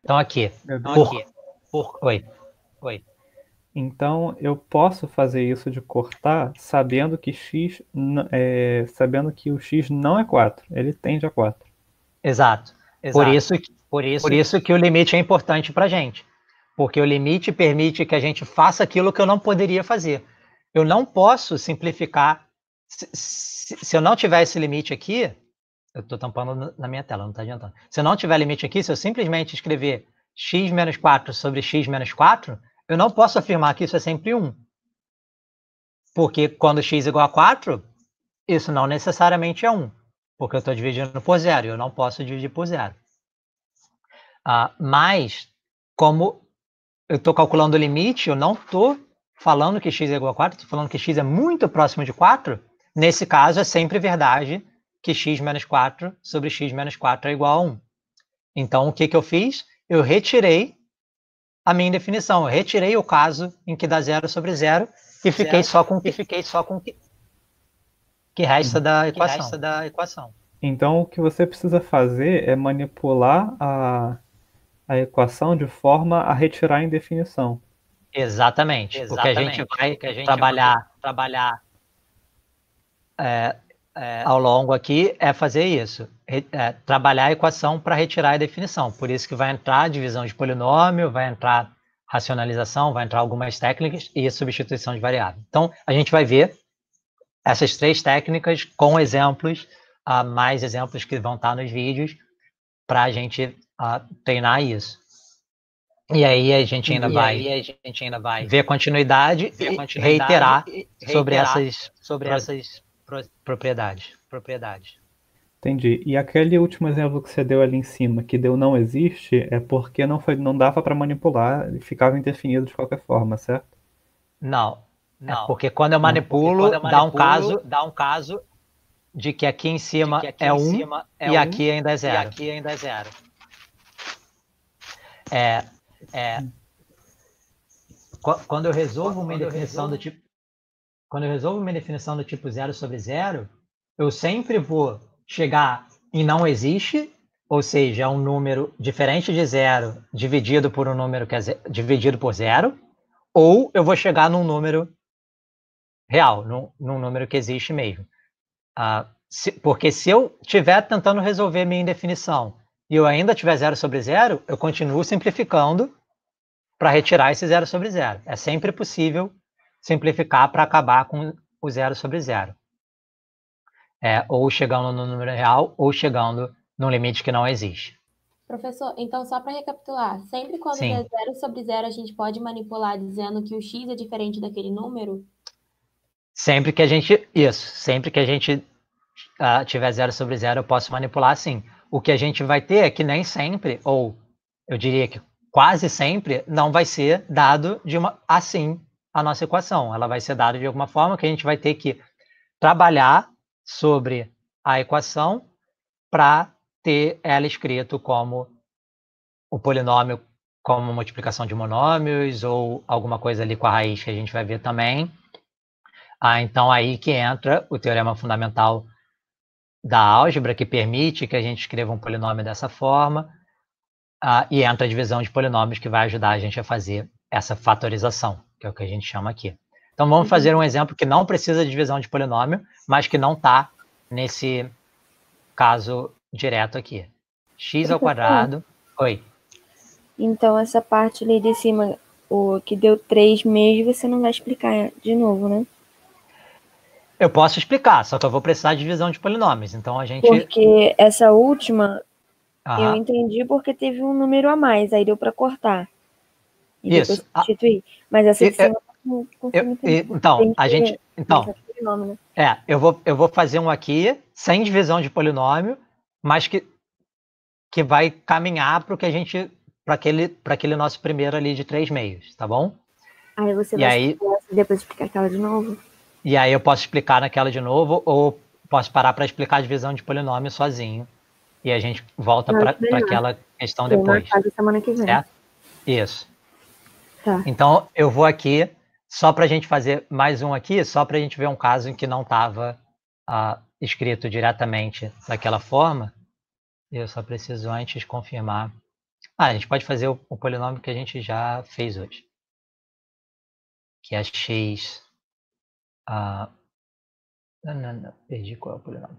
Então, aqui, Oi. Então, eu posso fazer isso de cortar sabendo que sabendo que o x não é 4, ele tende a 4. Exato. Por isso que o limite é importante para a gente. Porque o limite permite que a gente faça aquilo que eu não poderia fazer. Eu não posso simplificar. Se eu não tiver esse limite aqui, eu estou tampando na minha tela, não está adiantando. Se eu não tiver limite aqui, se eu simplesmente escrever x menos 4 sobre x menos 4, eu não posso afirmar que isso é sempre 1. Porque quando x é igual a 4, isso não necessariamente é 1. Porque eu estou dividindo por 0 e eu não posso dividir por 0. Mas, como eu estou calculando o limite, eu não estou falando que x é igual a 4, estou falando que x é muito próximo de 4. Nesse caso, é sempre verdade que x menos 4 sobre x menos 4 é igual a 1. Então, o que eu fiz? Eu retirei a minha definição. Eu retirei o caso em que dá 0 sobre 0 e fiquei só com o que resta da equação. Então, o que você precisa fazer é manipular a equação de forma a retirar a indefinição. Exatamente. O que a gente vai trabalhar ao longo aqui é fazer isso. Trabalhar a equação para retirar a definição. Por isso que vai entrar divisão de polinômio, vai entrar racionalização, vai entrar algumas técnicas e substituição de variável. Então, a gente vai ver essas 3 técnicas com exemplos, mais exemplos que vão estar nos vídeos, para a gente treinar isso. E aí a gente ainda vai ver continuidade e reiterar sobre essas propriedades. Entendi. E aquele último exemplo que você deu ali em cima, que deu não existe, é porque não dava para manipular e ficava indefinido de qualquer forma, certo? Não. É porque quando eu manipulo, dá um caso de que aqui em cima é 1 e aqui ainda é 0. Quando eu resolvo uma definição do tipo, tipo 0 sobre 0, eu sempre vou chegar em não existe, ou seja, é um número diferente de 0 dividido por um número que é dividido por 0, ou eu vou chegar num número real, num número que existe mesmo. Porque se eu estiver tentando resolver minha indefinição e eu ainda tiver 0 sobre 0, eu continuo simplificando para retirar esse 0 sobre 0. É sempre possível simplificar para acabar com o 0 sobre 0. Ou chegando no número real, ou chegando num limite que não existe. Professor, então só para recapitular, sempre quando der 0 sobre 0, a gente pode manipular dizendo que o x é diferente daquele número? Sempre que a gente tiver 0 sobre 0, eu posso manipular sim. O que a gente vai ter é que nem sempre, ou eu diria que quase sempre, não vai ser dado assim a nossa equação. Ela vai ser dada de alguma forma que a gente vai ter que trabalhar sobre a equação para ter ela escrito como o polinômio, como multiplicação de monômios, ou alguma coisa ali com a raiz que a gente vai ver também. Então, aí que entra o teorema fundamental da álgebra, que permite que a gente escreva um polinômio dessa forma, e entra a divisão de polinômios, que vai ajudar a gente a fazer essa fatorização, que é o que a gente chama aqui. Então, vamos fazer um exemplo que não precisa de divisão de polinômio, mas que não está nesse caso direto aqui. X ao quadrado... Oi. Então, essa parte ali de cima, o que deu 3 mesmo, você não vai explicar de novo, né? Eu posso explicar, só que eu vou precisar de divisão de polinômios. Então, a gente... Porque essa última, Eu entendi porque teve um número a mais, aí deu para cortar. E depois Isso. substituir. Mas essa de cima não consigo entender. Então, a gente. Então, polinômio, né? Eu vou fazer um aqui, sem divisão de polinômio, mas que vai caminhar para o que a gente. Para aquele nosso primeiro ali de 3 meios, tá bom? Aí você vai depois explicar aquela de novo? E aí eu posso explicar naquela de novo, ou posso parar para explicar a divisão de polinômio sozinho. E a gente volta para aquela questão depois. Semana que vem. Certo? Isso. Tá. Então, eu vou aqui, só para a gente fazer mais um aqui, só para a gente ver um caso em que não estava escrito diretamente daquela forma. Eu só preciso antes confirmar. A gente pode fazer o polinômio que a gente já fez hoje. Que é x... Não, perdi qual é o polinômio.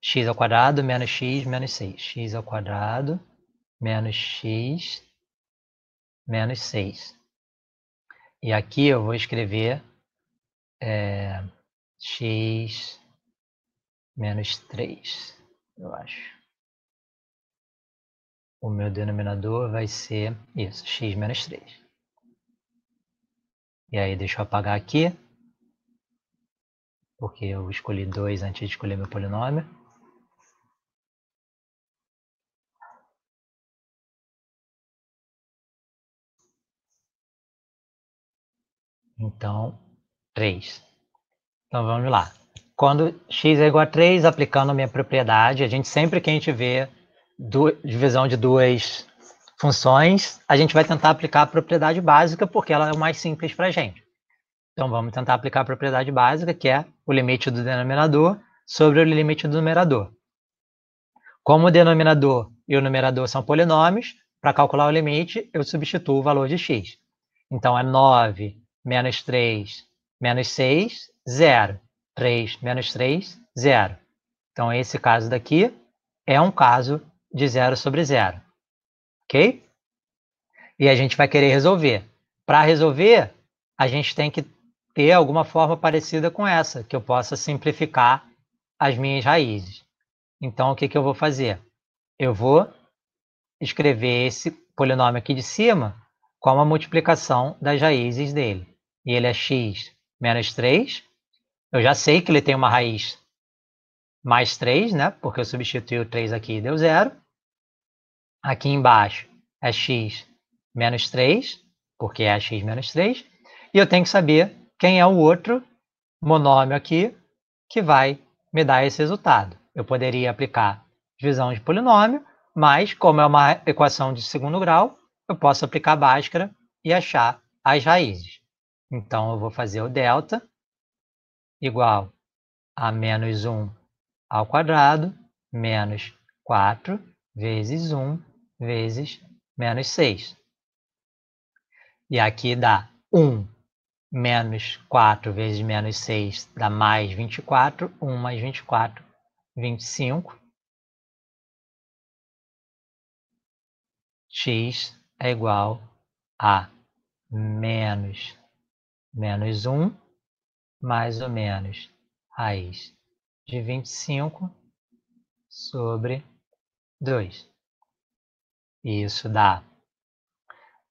X ao quadrado menos x menos 6. X ao quadrado menos x menos 6. E aqui eu vou escrever x menos 3, eu acho. O meu denominador vai ser isso, x menos 3. E aí deixa eu apagar aqui, porque eu escolhi 2 antes de escolher meu polinômio. Então, 3. Então vamos lá. Quando x é igual a 3, aplicando a minha propriedade, sempre que a gente vê divisão de duas funções, a gente vai tentar aplicar a propriedade básica, porque ela é o mais simples para a gente. Então vamos tentar aplicar a propriedade básica, que é o limite do denominador sobre o limite do numerador. Como o denominador e o numerador são polinômios, para calcular o limite, eu substituo o valor de x. Então é 9 menos 3 menos 6, 0. 3 menos 3, 0. Então esse caso daqui é um caso de 0 sobre 0. Ok? E a gente vai querer resolver. Para resolver, a gente tem que ter alguma forma parecida com essa, que eu possa simplificar as minhas raízes. Então, o que eu vou fazer? Eu vou escrever esse polinômio aqui de cima com a multiplicação das raízes dele. E ele é x menos 3. Eu já sei que ele tem uma raiz mais 3, né? Porque eu substituí o 3 aqui e deu 0. Aqui embaixo é x menos 3, porque é x menos 3. E eu tenho que saber quem é o outro monômio aqui que vai me dar esse resultado. Eu poderia aplicar divisão de polinômio, mas como é uma equação de segundo grau, eu posso aplicar Bhaskara e achar as raízes. Então, eu vou fazer o delta igual a menos 1 ao quadrado menos 4 vezes 1 vezes menos 6. E aqui dá 1 menos 4 vezes menos 6 dá mais 24. 1 mais 24, 25. X é igual a menos 1 mais ou menos raiz de 25 sobre 2. Isso dá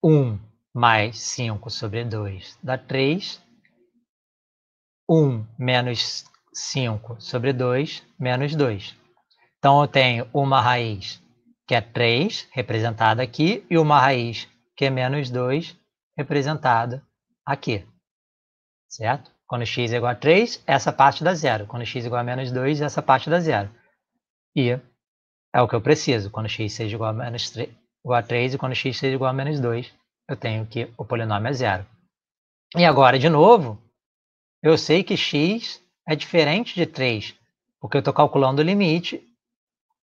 1 mais 5 sobre 2 dá 3. 1 menos 5 sobre 2, menos 2. Então, eu tenho uma raiz que é 3, representada aqui, e uma raiz que é menos 2, representada aqui. Certo? Quando x é igual a 3, essa parte dá 0. Quando x é igual a menos 2, essa parte dá 0. E é o que eu preciso. Quando x seja igual a, igual a 3 e quando x seja igual a menos 2, eu tenho que o polinômio é 0. E agora, de novo, eu sei que x é diferente de 3, porque eu estou calculando o limite,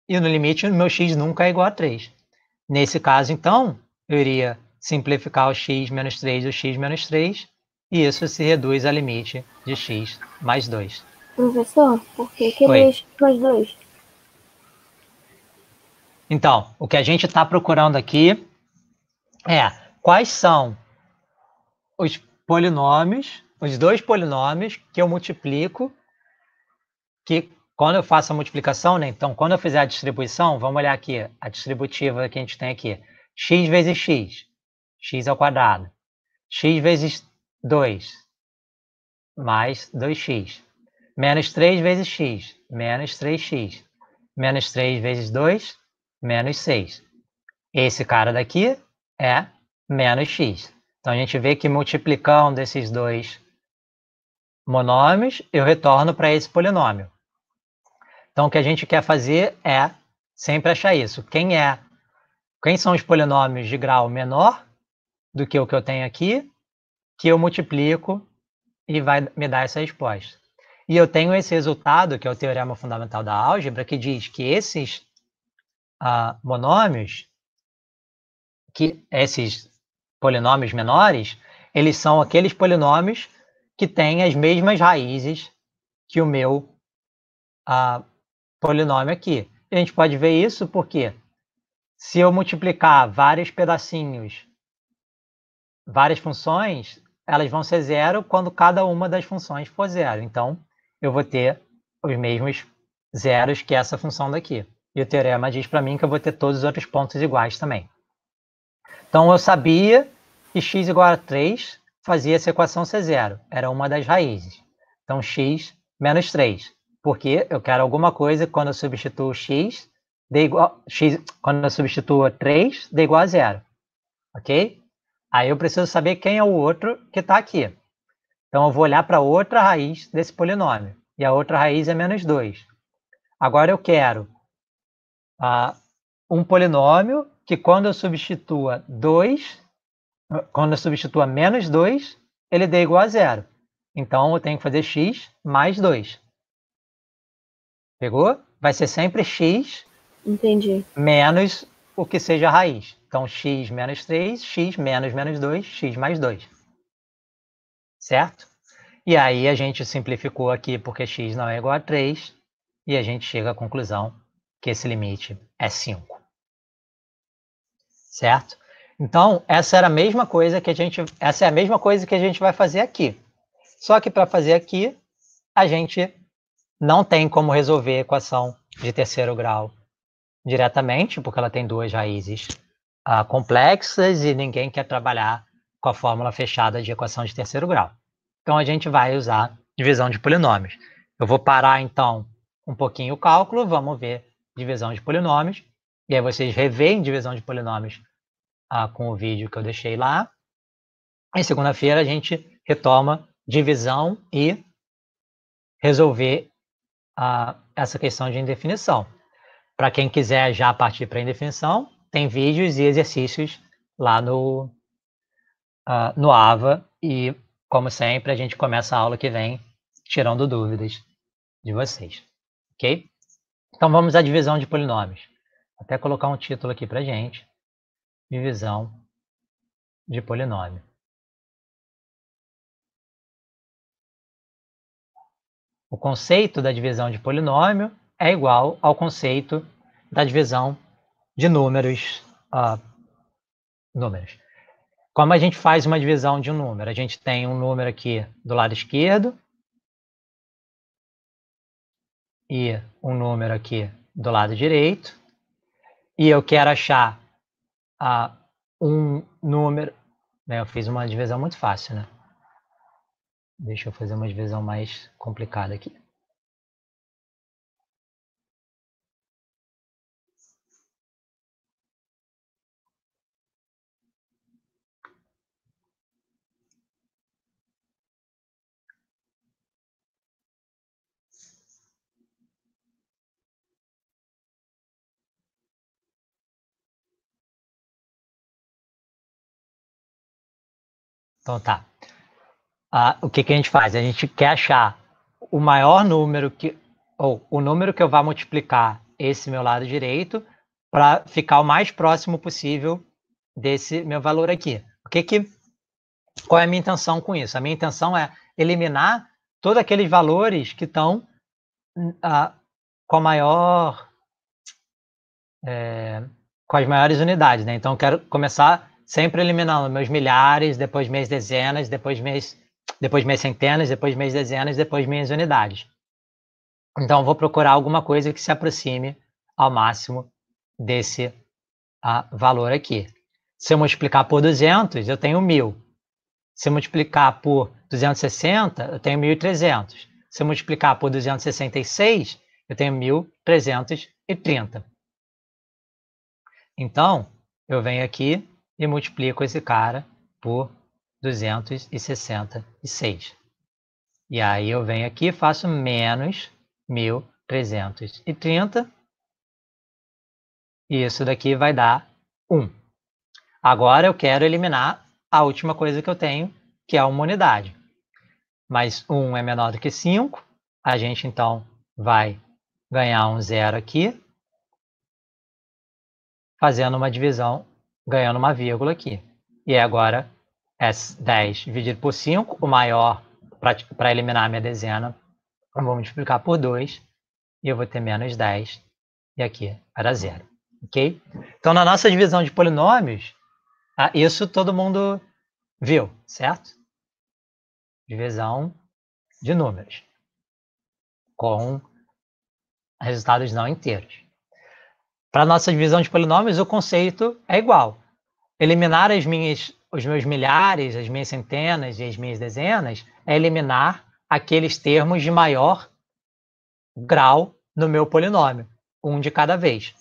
e no limite o meu x nunca é igual a 3. Nesse caso, então, eu iria simplificar o x menos 3 e o x menos 3, e isso se reduz ao limite de x mais 2. Professor, por que ele é x mais 2? Então, o que a gente está procurando aqui é quais são os polinômios, os dois polinômios que eu multiplico, que quando eu faço a multiplicação, né? Então, quando eu fizer a distribuição, vamos olhar aqui, a distributiva que a gente tem aqui. X vezes x, x ao quadrado. X vezes 2, mais 2x. Menos 3 vezes x, menos 3x. Menos 3 vezes 2, menos 6. Esse cara daqui é menos x. Então, a gente vê que multiplicando esses dois monômios, eu retorno para esse polinômio. Então, o que a gente quer fazer é sempre achar isso. Quem são os polinômios de grau menor do que o que eu tenho aqui, que eu multiplico e vai me dar essa resposta. E eu tenho esse resultado, que é o teorema fundamental da álgebra, que diz que esses monômios, esses polinômios menores, eles são aqueles polinômios que têm as mesmas raízes que o meu polinômio aqui. E a gente pode ver isso porque se eu multiplicar vários pedacinhos, várias funções, elas vão ser zero quando cada uma das funções for zero. Então, eu vou ter os mesmos zeros que essa função daqui. E o teorema diz para mim que eu vou ter todos os outros pontos iguais também. Então, eu sabia que x igual a 3 fazia essa equação ser zero. Era uma das raízes. Então, x menos 3. Porque eu quero alguma coisa quando eu substituo x, quando eu substituo 3, dê igual a zero. Ok? Aí eu preciso saber quem é o outro que está aqui. Então, eu vou olhar para outra raiz desse polinômio. E a outra raiz é menos 2. Agora eu quero um polinômio que quando eu substitua menos 2, ele dê igual a zero. Então, eu tenho que fazer x mais 2. Pegou? Vai ser sempre x Entendi. menos o que seja a raiz. Então, x menos 3, x menos menos 2, x mais 2. Certo? E aí a gente simplificou aqui porque x não é igual a 3 e a gente chega à conclusão que esse limite é 5. Certo? Então, essa é a mesma coisa que a gente vai fazer aqui. Só que para fazer aqui, a gente não tem como resolver a equação de terceiro grau diretamente, porque ela tem duas raízes complexas e ninguém quer trabalhar com a fórmula fechada de equação de terceiro grau. Então, a gente vai usar divisão de polinômios. Eu vou parar, então, um pouquinho o cálculo, vamos ver divisão de polinômios, e aí vocês reveem divisão de polinômios com o vídeo que eu deixei lá. Em segunda-feira, a gente retoma divisão e resolver essa questão de indefinição. Para quem quiser já partir para a indefinição, tem vídeos e exercícios lá no AVA e, como sempre, a gente começa a aula que vem tirando dúvidas de vocês, ok? Então, vamos à divisão de polinômios. Vou até colocar um título aqui para gente. Divisão de polinômio. O conceito da divisão de polinômio é igual ao conceito da divisão de números. Como a gente faz uma divisão de um número? A gente tem um número aqui do lado esquerdo e um número aqui do lado direito. E eu quero achar um número... Eu fiz uma divisão muito fácil, né? Deixa eu fazer uma divisão mais complicada aqui. Então tá. O que a gente faz? A gente quer achar o maior número ou o número que eu vá multiplicar esse meu lado direito para ficar o mais próximo possível desse meu valor aqui. Qual é a minha intenção com isso? A minha intenção é eliminar todos aqueles valores que estão com as maiores unidades, né? Então, eu quero começar sempre eliminando meus milhares, depois minhas dezenas, depois minhas centenas, depois minhas dezenas, depois minhas unidades. Então, eu vou procurar alguma coisa que se aproxime ao máximo desse valor aqui. Se eu multiplicar por 200, eu tenho 1.000. Se eu multiplicar por 260, eu tenho 1.300. Se eu multiplicar por 266, eu tenho 1.330. Então, eu venho aqui e multiplico esse cara por 266. E aí eu venho aqui e faço menos 1.330. E isso daqui vai dar 1. Agora eu quero eliminar a última coisa que eu tenho, que é uma unidade. Mas 1 é menor do que 5. A gente, então, vai ganhar um zero aqui, fazendo uma divisão, ganhando uma vírgula aqui. E agora é 10 dividido por 5, o maior, para eliminar a minha dezena, eu vou multiplicar por 2, e eu vou ter menos 10, e aqui era zero. Ok? Então, na nossa divisão de polinômios, isso todo mundo viu, certo? Divisão de números com resultados não inteiros. Para a nossa divisão de polinômios, o conceito é igual. Eliminar os meus milhares, as minhas centenas e as minhas dezenas é eliminar aqueles termos de maior grau no meu polinômio, um de cada vez.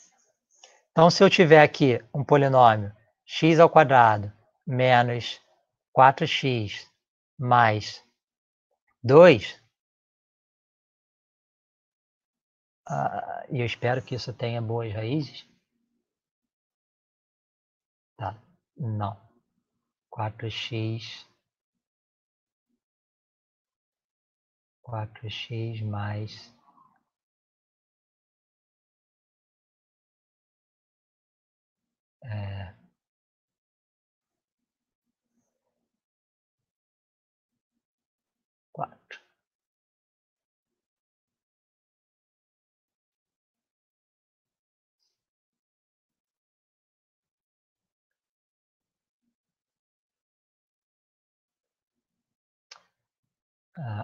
Então, se eu tiver aqui um polinômio x² menos 4x mais 2, e eu espero que isso tenha boas raízes. Tá, não. 4x mais 4.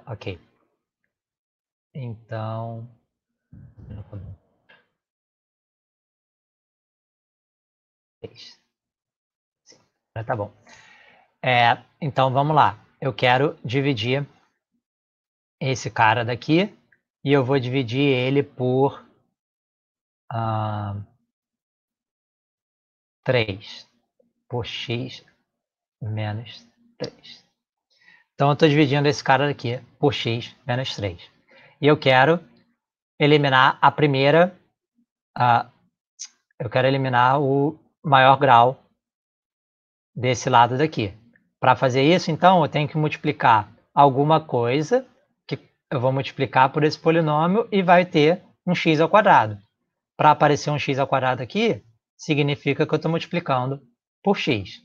Ok. Então, tá bom. Então, vamos lá. Eu quero dividir esse cara daqui e eu vou dividir ele por 3, por x menos 3. Então, eu estou dividindo esse cara daqui por x menos 3. E eu quero eliminar a primeira, eu quero eliminar o maior grau desse lado daqui. Para fazer isso, então, eu tenho que multiplicar alguma coisa, que eu vou multiplicar por esse polinômio e vai ter um x². Para aparecer um x² aqui, significa que eu estou multiplicando por x.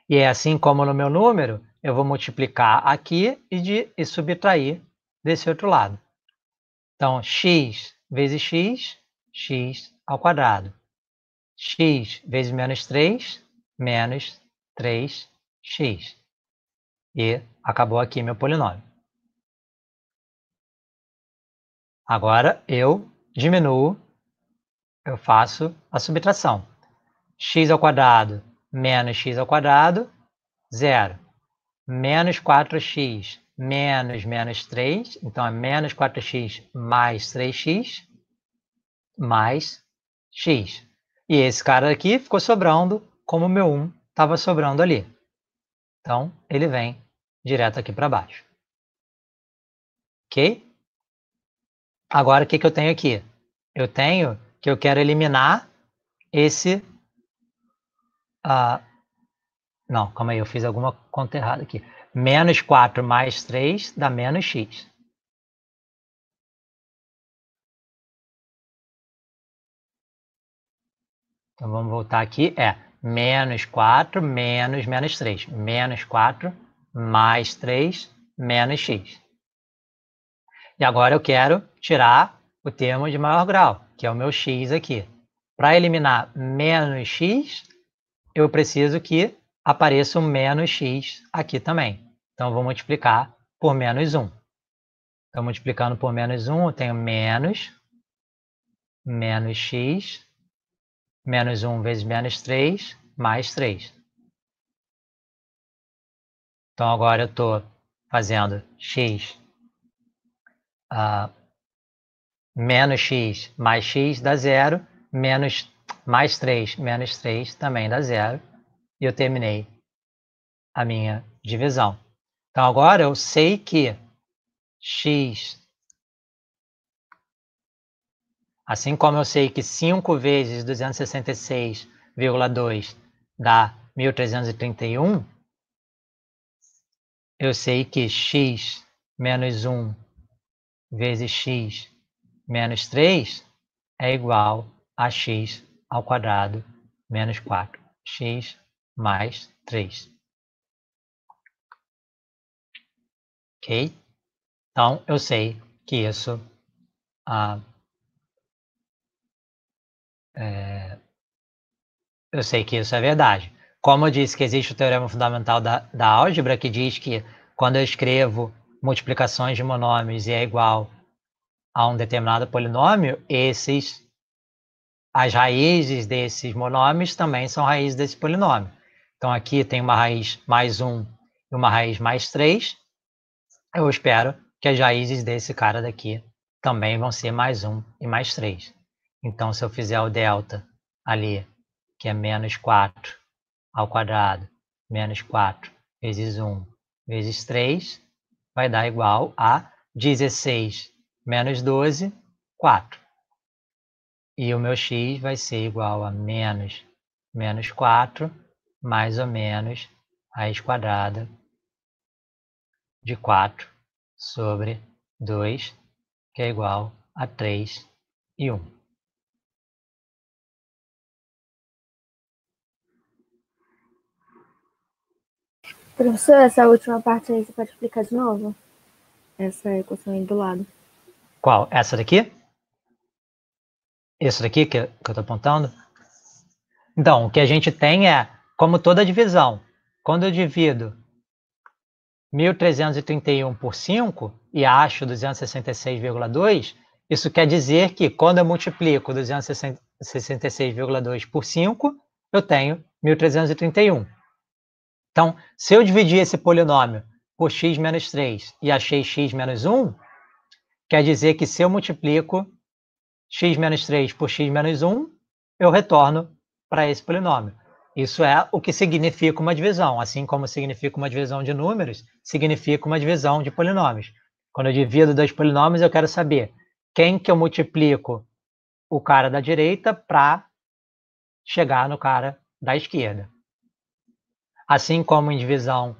E é assim como no meu número, eu vou multiplicar aqui e subtrair desse outro lado. Então, x vezes x, x². X vezes menos 3, menos 3x. E acabou aqui meu polinômio. Agora eu diminuo, eu faço a subtração. x² menos x², 0. Menos 4x menos 3, então é menos 4x mais 3x, mais x. E esse cara aqui ficou sobrando como o meu 1 estava sobrando ali. Então, ele vem direto aqui para baixo. Ok? Agora, o que eu tenho aqui? Eu tenho que eu quero eliminar esse... não, calma aí, eu fiz alguma conta errada aqui. Menos 4 mais 3 dá menos x. Então, vamos voltar aqui. Menos 4 menos 3. Menos 4 mais 3 menos x. E agora eu quero tirar o termo de maior grau, que é o meu x aqui. Para eliminar menos x, eu preciso que apareça um menos x aqui também. Então, eu vou multiplicar por menos 1. Então, multiplicando por menos 1, eu tenho menos x, menos 1 vezes menos 3, mais 3. Então, agora eu estou fazendo x, menos x mais x dá 0, mais 3 menos 3 também dá 0, e eu terminei a minha divisão. Então, agora eu sei que x, assim como eu sei que 5 vezes 266,2 dá 1.331, eu sei que x menos 1 vezes x menos 3 é igual a x ao quadrado menos 4. X mais 3. Ok? Então, eu sei que isso é verdade. Como eu disse que existe o teorema fundamental da álgebra, que diz que quando eu escrevo multiplicações de monômios e é igual a um determinado polinômio, as raízes desses monômios também são raízes desse polinômio. Então, aqui tem uma raiz mais 1 e uma raiz mais 3. Eu espero que as raízes desse cara daqui também vão ser mais 1 e mais 3. Então, se eu fizer o delta ali, que é menos 4 ao quadrado, menos 4 vezes 1 vezes 3, vai dar igual a 16 menos 12, 4. E o meu x vai ser igual a menos 4, mais ou menos raiz quadrada de 4 sobre 2, que é igual a 3 e 1. Professor, essa última parte aí você pode explicar de novo? Essa equação aí do lado. Qual? Essa daqui? Essa daqui que eu estou apontando? Então, o que a gente tem é, como toda divisão, quando eu divido 1.331 por 5 e acho 266,2, isso quer dizer que quando eu multiplico 266,2 por 5, eu tenho 1.331. Então, se eu dividir esse polinômio por x menos 3 e achei x menos 1, quer dizer que se eu multiplico x menos 3 por x menos 1, eu retorno para esse polinômio. Isso é o que significa uma divisão. Assim como significa uma divisão de números, significa uma divisão de polinômios. Quando eu divido dois polinômios, eu quero saber quem que eu multiplico o cara da direita para chegar no cara da esquerda. Assim como em divisão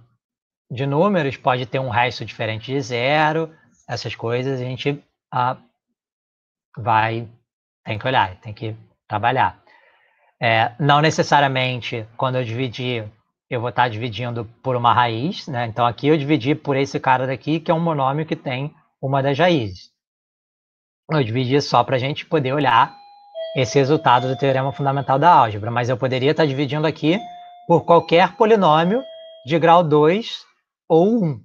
de números, pode ter um resto diferente de 0, essas coisas a gente tem que olhar, tem que trabalhar. Não necessariamente, quando eu dividir, eu vou estar dividindo por uma raiz, né? Então, aqui eu dividi por esse cara daqui, que é um monômio que tem uma das raízes. Eu dividi só para a gente poder olhar esse resultado do teorema fundamental da álgebra, mas eu poderia estar dividindo aqui por qualquer polinômio de grau 2 ou 1.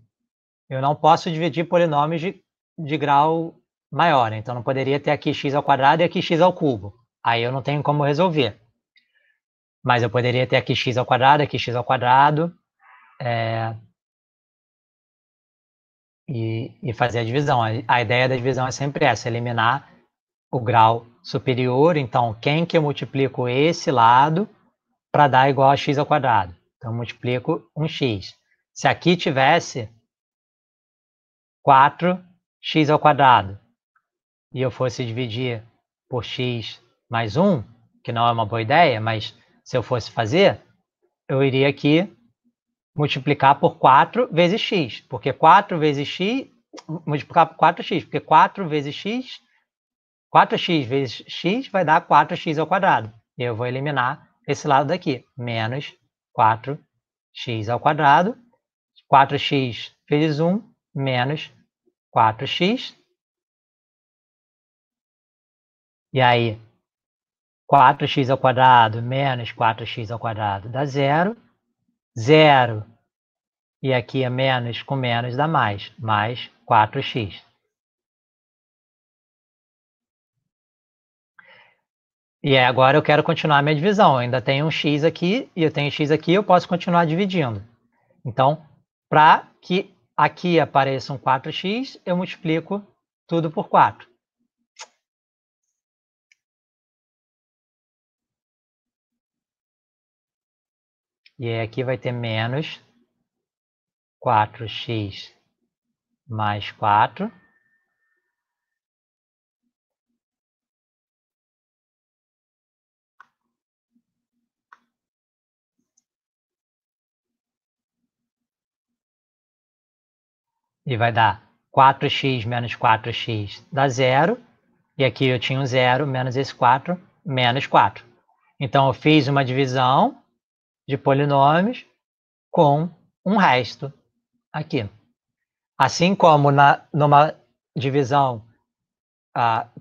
Eu não posso dividir polinômios de grau maior, então não poderia ter aqui x ao quadrado e aqui x ao cubo. Aí eu não tenho como resolver. Mas eu poderia ter aqui x ao quadrado, e fazer a divisão. A ideia da divisão é sempre essa, eliminar o grau superior. Então, quem que eu multiplico esse lado para dar igual a x ao quadrado? Então, eu multiplico um x. Se aqui tivesse 4x ao quadrado e eu fosse dividir por x mais 1, que não é uma boa ideia, mas se eu fosse fazer, eu iria aqui multiplicar por 4 vezes x, porque 4 vezes x, multiplicar por 4x, porque 4 vezes x, 4x vezes x vai dar 4x ao quadrado. E eu vou eliminar esse lado daqui, menos 4x ao quadrado, 4x vezes 1, menos 4x. E aí, 4x ao quadrado menos 4x ao quadrado dá 0. 0. E aqui é menos com menos dá mais 4x. E agora eu quero continuar a minha divisão. Eu ainda tenho um x aqui e eu tenho x aqui, eu posso continuar dividindo. Então, para que aqui apareça um 4x, eu multiplico tudo por 4. E aí aqui vai ter menos 4x mais 4. E vai dar 4x menos 4x dá 0. E aqui eu tinha um 0 menos esse 4, menos 4. Então, eu fiz uma divisão de polinômios com um resto aqui. Assim como numa divisão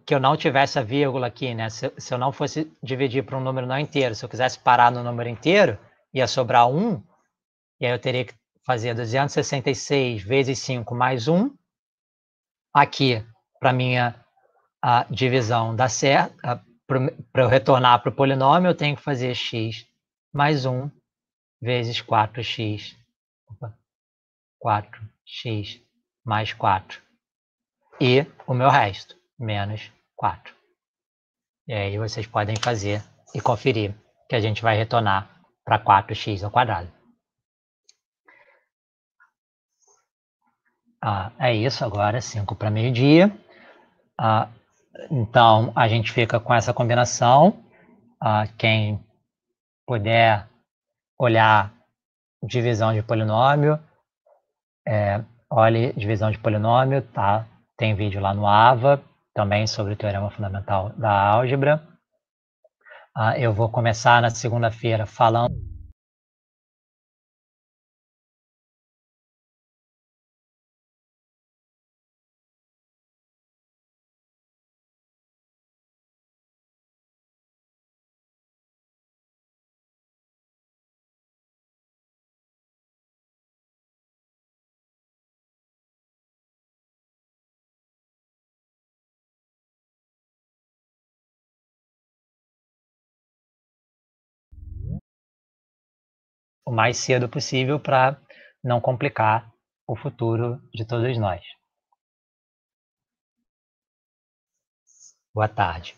que eu não tivesse a vírgula aqui, né? Se eu não fosse dividir para um número não inteiro, se eu quisesse parar no número inteiro, ia sobrar 1, e aí eu teria que fazer 266 vezes 5 mais 1. Aqui, para minha divisão dar certo, para eu retornar para o polinômio, eu tenho que fazer x mais 1 vezes 4x mais 4. E o meu resto, menos 4. E aí vocês podem fazer e conferir que a gente vai retornar para 4x ao quadrado. É isso agora, 5 para meio-dia. Então, a gente fica com essa combinação. Quem puder olhar divisão de polinômio, olhe divisão de polinômio, tá? Tem vídeo lá no AVA, também sobre o teorema fundamental da álgebra. Eu vou começar na segunda-feira falando o mais cedo possível para não complicar o futuro de todos nós. Boa tarde.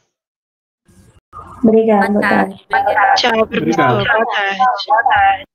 Obrigada, boa tarde. Tchau, professor. Obrigado. Boa tarde.